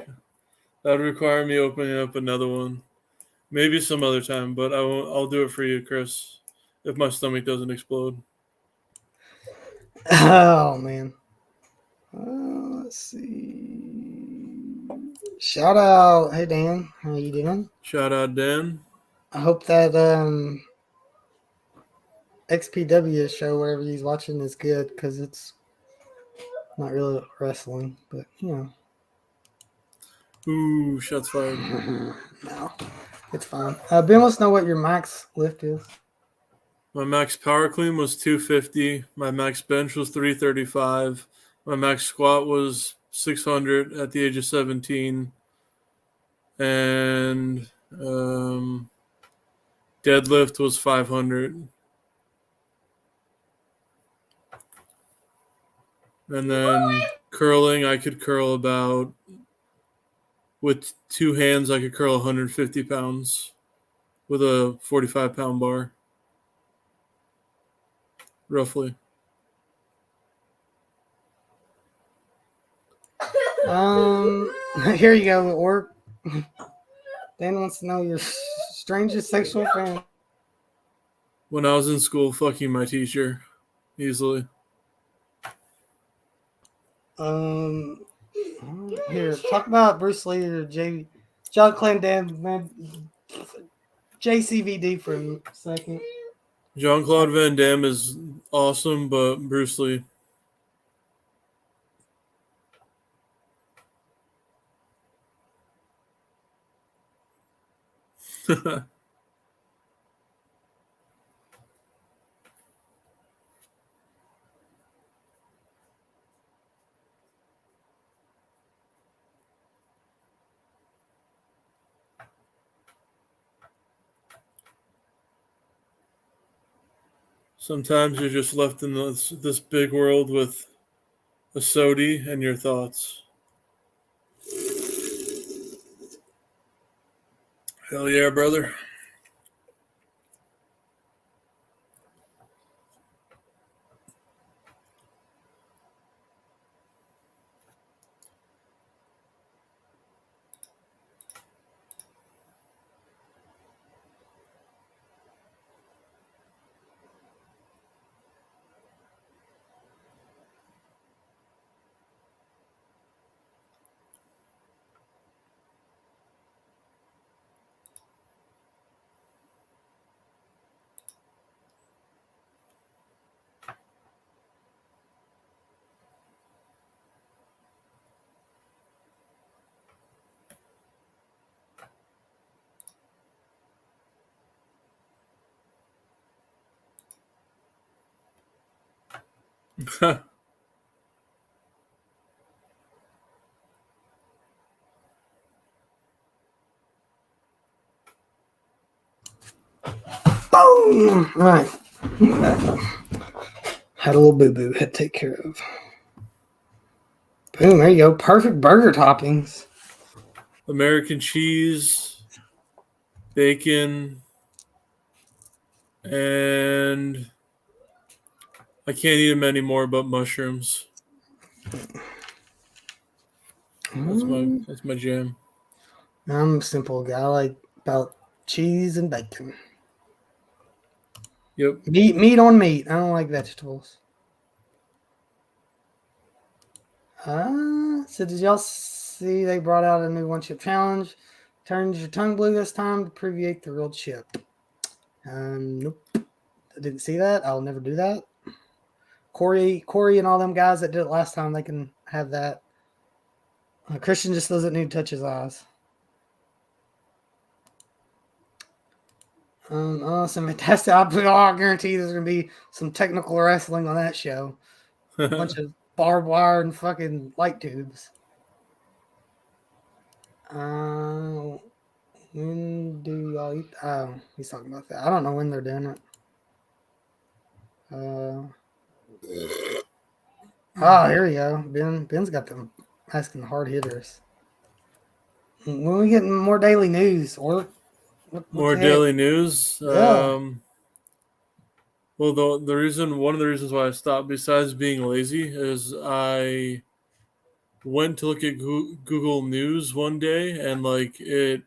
That would require me opening up another one. Maybe some other time, but I won't. I'll do it for you, Chris. If my stomach doesn't explode. Oh man. Let's see. Shout out, hey Dan, how you doing? Shout out Dan. I hope that XPW show, whatever he's watching, is good because it's not really wrestling, but you know. Ooh, shots fired. No, it's fine. Ben wants to know what your max lift is. My max power clean was 250. My max bench was 335. My max squat was 600 at the age of 17. And deadlift was 500. And then curling, I could curl about, with two hands, I could curl 150 pounds with a 45-pound bar, roughly. Here you go, Orc. Dan wants to know your strangest sexual fan. When I was in school, fucking my teacher, easily. Here, talk about Bruce Lee or John Clan Dan, JCVD for a second. Jean-Claude Van Damme is awesome, but Bruce Lee. Sometimes you're just left in this big world with a sody and your thoughts. Hell yeah, brother. Boom! Right. Had a little boo-boo, had to take care of. Boom, there you go. Perfect burger toppings. American cheese, bacon, and I can't eat them anymore but mushrooms. That's my jam. I'm a simple guy. I like about cheese and bacon. Yep. Meat on meat. I don't like vegetables. So did y'all see they brought out a new one chip challenge? Turns your tongue blue this time to abbreviate the real chip. Nope. I didn't see that. I'll never do that. Corey and all them guys that did it last time, they can have that. Christian just doesn't need to touch his eyes. Some fantastic. I guarantee there's gonna be some technical wrestling on that show. A bunch of barbed wire and fucking light tubes. When do y'all eat? Oh, he's talking about that. I don't know when they're doing it. Here we go. Ben's got them asking the hard hitters. When we getting more daily news or more daily news? Yeah. Well, one of the reasons why I stopped, besides being lazy, is I went to look at Google News one day, and like it,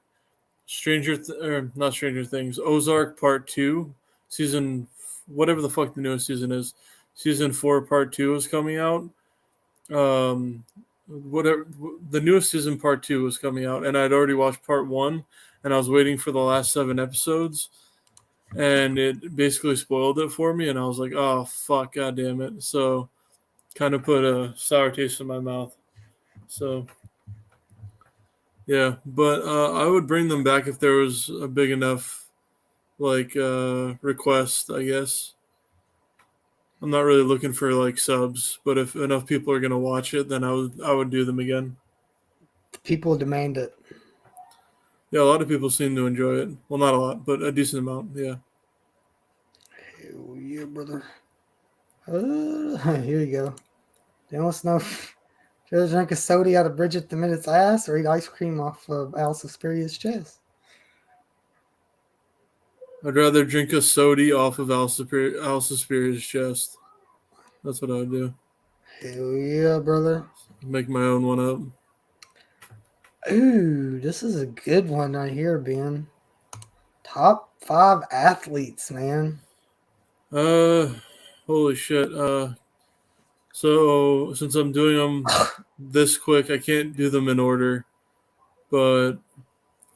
or not Stranger Things, Ozark Part Two, season whatever the fuck the newest season is, season 4 Part 2 was coming out. Um, whatever the newest season Part 2 was coming out, and I'd already watched Part 1, and I was waiting for the last 7 episodes, and it basically spoiled it for me, and I was like, oh fuck, god damn it. So kind of put a sour taste in my mouth. So yeah, but I would bring them back if there was a big enough like request, I guess. I'm not really looking for like subs, but if enough people are gonna watch it, then I would do them again. People demand it. Yeah, a lot of people seem to enjoy it. Well, not a lot, but a decent amount. Yeah. Hell yeah, brother. Here you go. They want to know if should I drink a soda out of Bridget the Minute's ass or eat ice cream off of Alice Suspiria's chest? I'd rather drink a sody off of Al Suspiria's chest. That's what I would do. Hell yeah, brother. Make my own one up. Ooh, this is a good one right here, Ben. Top 5 athletes, man. Uh, holy shit. So since I'm doing them this quick, I can't do them in order, but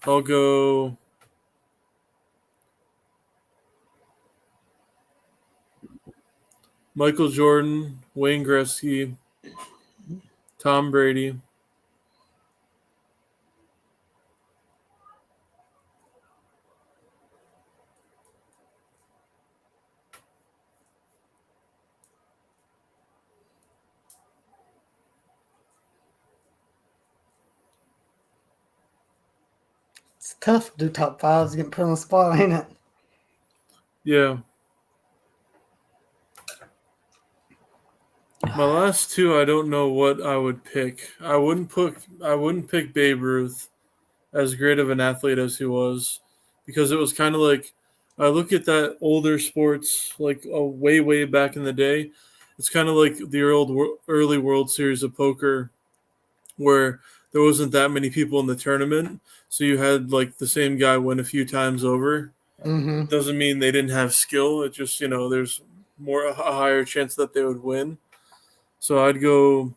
I'll go. Michael Jordan, Wayne Gretzky, Tom Brady. It's tough to do top 5s, getting put on the spot, ain't it? Yeah. My last two, I don't know what I would pick. I wouldn't pick Babe Ruth, as great of an athlete as he was, because it was kind of like I look at that older sports like way back in the day. It's kind of like the early World Series of poker, where there wasn't that many people in the tournament, so you had like the same guy win a few times over. Mm-hmm. It doesn't mean they didn't have skill. It just there's a higher chance that they would win. So I'd go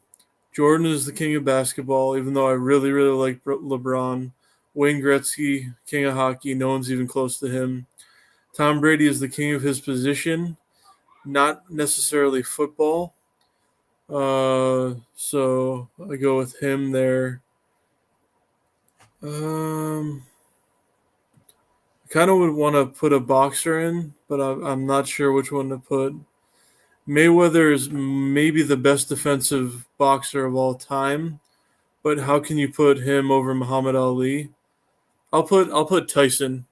Jordan is the king of basketball, even though I really like LeBron. Wayne Gretzky, king of hockey. No one's even close to him. Tom Brady is the king of his position, not necessarily football. So I go with him there. I kind of would want to put a boxer in, but I'm not sure which one to put. Mayweather is maybe the best defensive boxer of all time, but how can you put him over Muhammad Ali? I'll put Tyson,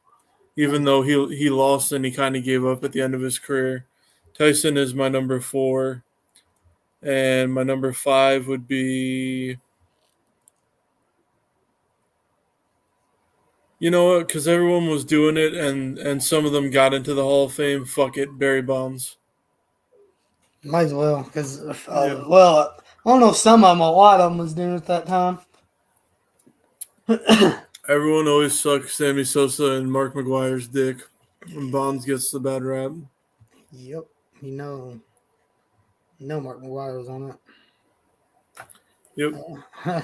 even though he lost and he kind of gave up at the end of his career. Tyson is my number 4, and my number 5 would be, you know what? Because everyone was doing it, and some of them got into the Hall of Fame. Fuck it, Barry Bonds. Might as well, because, Yeah. well, I don't know if some of them, a lot of them was doing it at that time. Everyone always sucks Sammy Sosa and Mark McGuire's dick when Bonds gets the bad rap. Yep, you know Mark McGuire was on Yep. it.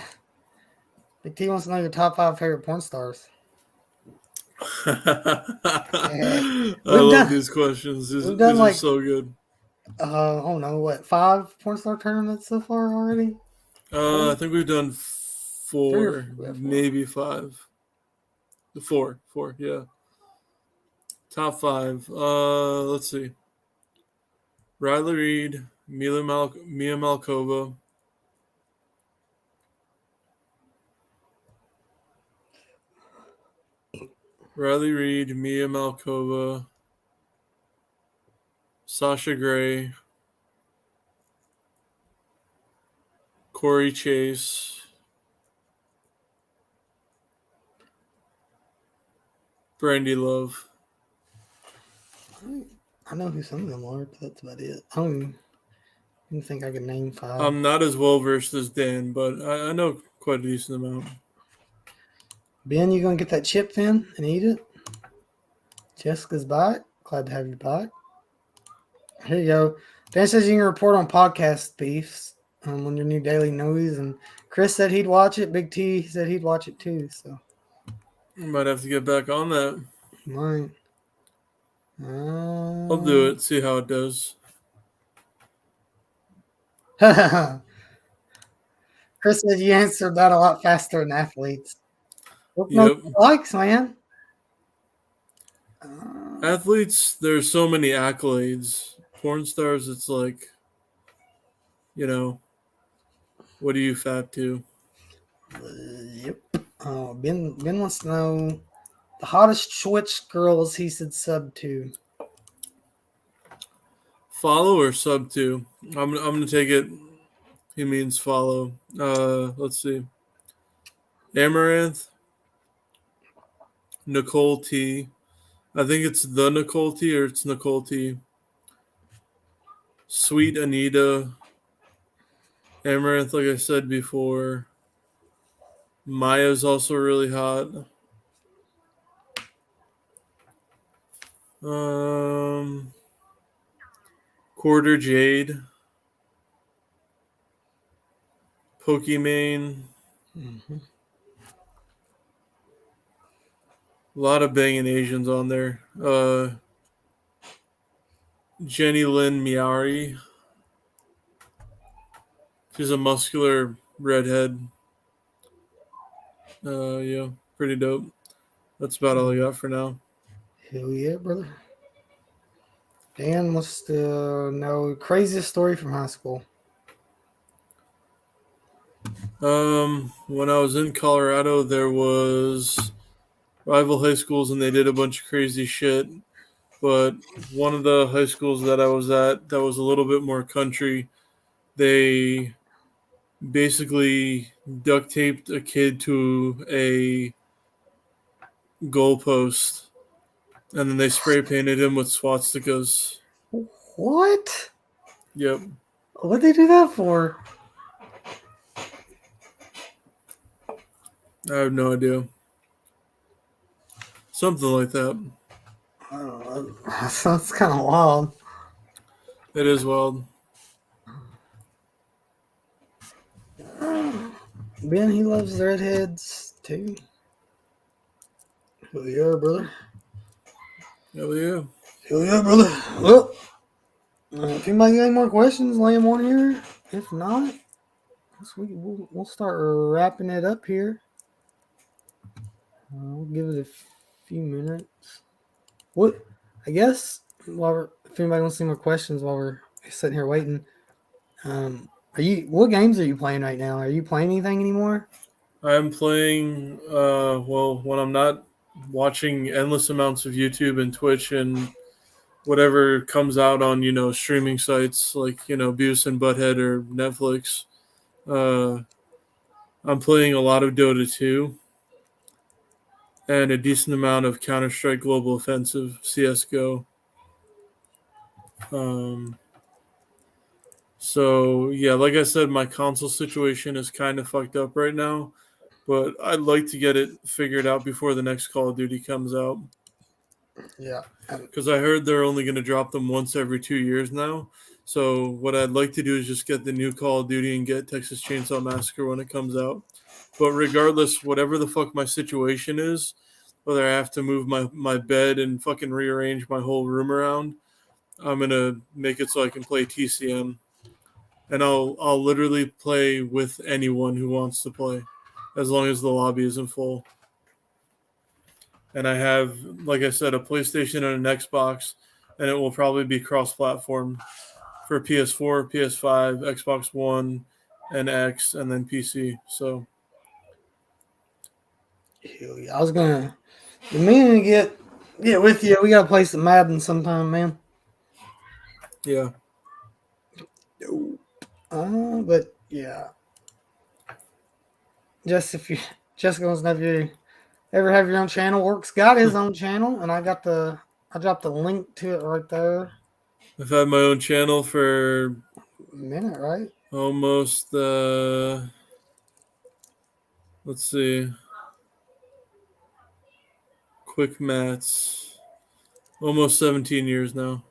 Big T wants to know your top 5 favorite porn stars. I we've love done these questions. These, we've done these are like so good. I don't know what 5 porn star tournaments so far already. I think we've done 3 or 4, 4. maybe 5. 4, yeah. Top 5. Let's see. Riley Reid, Mia Malkova, Riley Reid, Mia Malkova, Sasha Grey, Corey Chase, Brandy Love. I know who some of them are, but that's about it. I don't even, You think I could name 5? I'm not as well versed as Dan, but I know quite a decent amount. Ben, you gonna get that chip then and eat it? Jessica's back. Glad to have you back. Here you go. Dan says you can report on podcast beefs on your new daily news, and Chris said he'd watch it. Big T said he'd watch it too. So Might have to get back on that. might. I'll do it. See how it does. Chris said you answered that a lot faster than athletes. Yep. Likes, man. Athletes, there's so many accolades. Porn stars, it's like, what are you fat to? Yep. Ben wants to know the hottest Twitch girls he said sub to. Follow or sub to? I'm gonna take it. He means follow. Let's see. Amaranth, Nicole T. I think it's the Nicole T or it's Nicole T. Sweet Anita. Amaranth, like I said before. Maya's also really hot. Quarter Jade. Pokimane. Mm-hmm. A lot of banging Asians on there. Jenny Lynn Miari. She's a muscular redhead. Yeah, pretty dope. That's about all I got for now. Hell yeah, brother. Dan wants to know craziest story from high school. When I was in Colorado, there was rival high schools and they did a bunch of crazy shit. But one of the high schools that I was at that was a little bit more country, they basically duct taped a kid to a goalpost and then they spray painted him with swastikas. What? Yep. What'd they do that for? I have no idea. Something like that. I don't know. That sounds kind of wild. It is wild. Ben, he loves redheads too. Hell yeah, brother. Hell yeah. Hell yeah, brother. Well, if anybody got any more questions, lay them on here. If not, we'll start wrapping it up here. We'll give it a few minutes. What? I guess if anybody wants any more questions while we're sitting here waiting, what games are you playing right now? Are you playing anything anymore? I'm playing. When I'm not watching endless amounts of YouTube and Twitch and whatever comes out on streaming sites like Beavis and Butthead or Netflix, I'm playing a lot of Dota 2 and a decent amount of Counter-Strike Global Offensive CS:GO. So yeah, like I said, my console situation is kind of fucked up right now, but I'd like to get it figured out before the next Call of Duty comes out. Yeah. Because I heard they're only going to drop them once every 2 years now. So what I'd like to do is just get the new Call of Duty and get Texas Chainsaw Massacre when it comes out. But regardless, whatever the fuck my situation is, whether I have to move my bed and fucking rearrange my whole room around, I'm going to make it so I can play TCM. And I'll literally play with anyone who wants to play, as long as the lobby isn't full. And I have, like I said, a PlayStation and an Xbox, and it will probably be cross-platform for PS4, PS5, Xbox One, and X, and then PC. So, I was gonna meaning to get with you. We gotta play some Madden sometime, man. yeah. But yeah. Just gonna know if you ever have your own channel. Work's got his own channel, and I dropped the link to it right there. I've had my own channel for minute, right? Almost. Let's see. Quick maths. Almost 17 years now.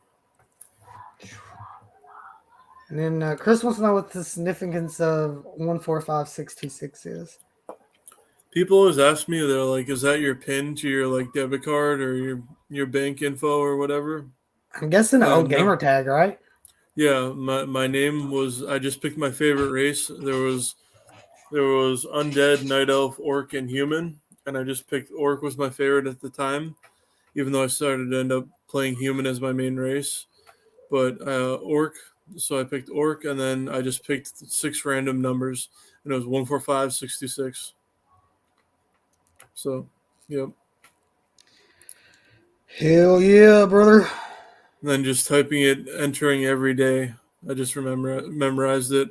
And then Chris wants to know what the significance of 145626 is. People always ask me, they're like, "Is that your PIN to your like debit card or your bank info or whatever?" I'm guessing an old And no, gamer tag, right? yeah, my name was. I just picked my favorite race. There was undead, night elf, orc, and human, and I just picked orc was my favorite at the time, even though I started to end up playing human as my main race. But orc, so I picked orc, and then I just picked 6 random numbers, and it was 14566. So, yep. Hell yeah, brother. And then just typing it, entering every day. I just memorized it,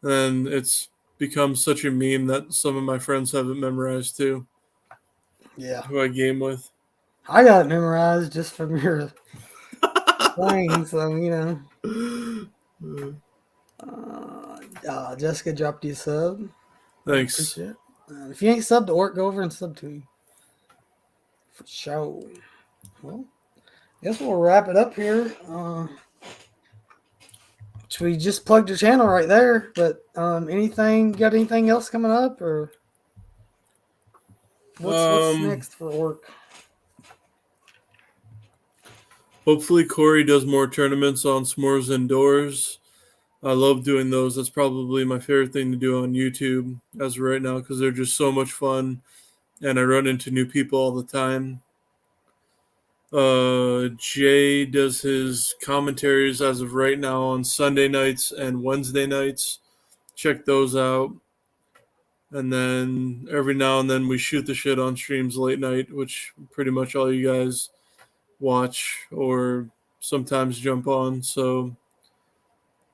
and then it's become such a meme that some of my friends have it memorized too, Yeah. who I game with. I got it memorized just from your playing, so, you know. Jessica dropped you a sub. I Thanks. appreciate it. If you ain't subbed to Orc, go over and sub to you. For sure. Well, guess we'll wrap it up here. So we just plugged your channel right there, but got anything else coming up, or what's Um, next for Orc? Hopefully Corey does more tournaments on S'mores Indoors. I love doing those. That's probably my favorite thing to do on YouTube as of right now because they're just so much fun, and I run into new people all the time. Jay does his commentaries as of right now on Sunday nights and Wednesday nights. Check those out. And then every now and then we shoot the shit on streams late night, which pretty much all you guys watch or sometimes jump on. So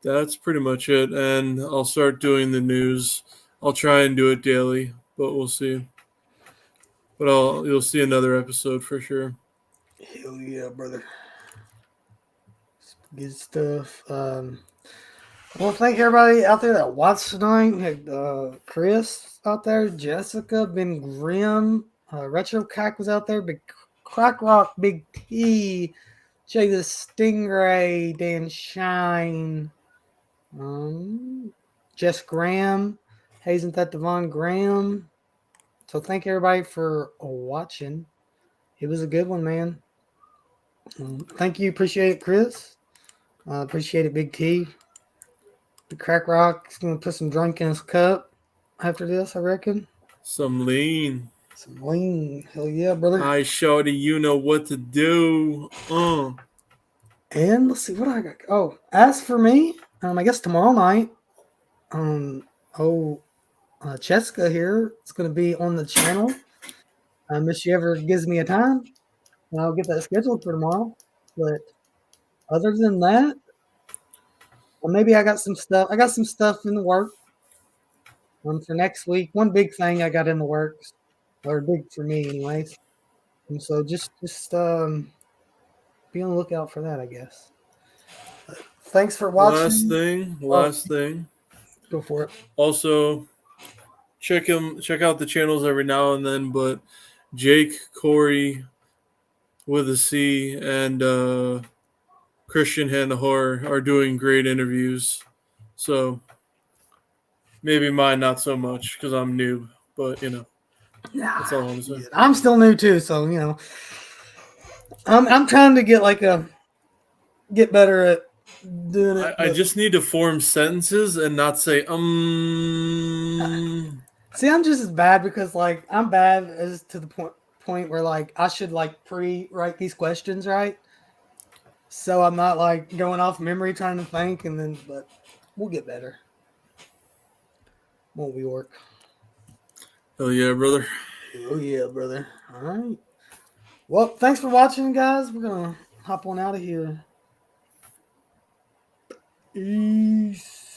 that's pretty much it. And I'll start doing the news. I'll try and do it daily, but we'll see. But you'll see another episode for sure. Hell yeah, brother. Good stuff. Well, thank everybody out there that watched tonight. We had Chris out there, Jessica, Ben Grimm, Retro Cack was out there, Big Crack Rock, Big T, Jay the Stingray, Dan Shine, Jess Graham, Hazen that Devon Graham. So thank everybody for watching. It was a good one, man. Thank you, appreciate it, Chris. Appreciate it, Big T. The Crack Rock's gonna put some drink in his cup after this, I reckon. Some lean. Some lean. Hell yeah, brother. Hi, shorty. You know what to do. And let's see what I got. Oh, as for me, I guess tomorrow night, Cheska here. It's gonna be on the channel. If she ever gives me a time, I'll get that scheduled for tomorrow. But other than that, well, maybe I got some stuff. I got some stuff in the work for next week. One big thing I got in the works, or big for me, anyways. And so just be on the lookout for that, I guess. Thanks for Last watching. thing. Oh, Last thing. go for it. Also, check out the channels every now and then. But Jake, Corey with a C, and Christian Handahor are doing great interviews. So maybe mine not so much because I'm new, but that's all I want to say. I'm still new too, so I'm trying to get better at doing it. I But just need to form sentences and not say see, I'm just as bad because I'm bad as to the point where I should pre-write these questions, right? So I'm not going off memory trying to think, but we'll get better. Won't we, Orc? Hell yeah, brother. Oh yeah, brother. All right. Well, thanks for watching, guys. We're gonna hop on out of here. Peace.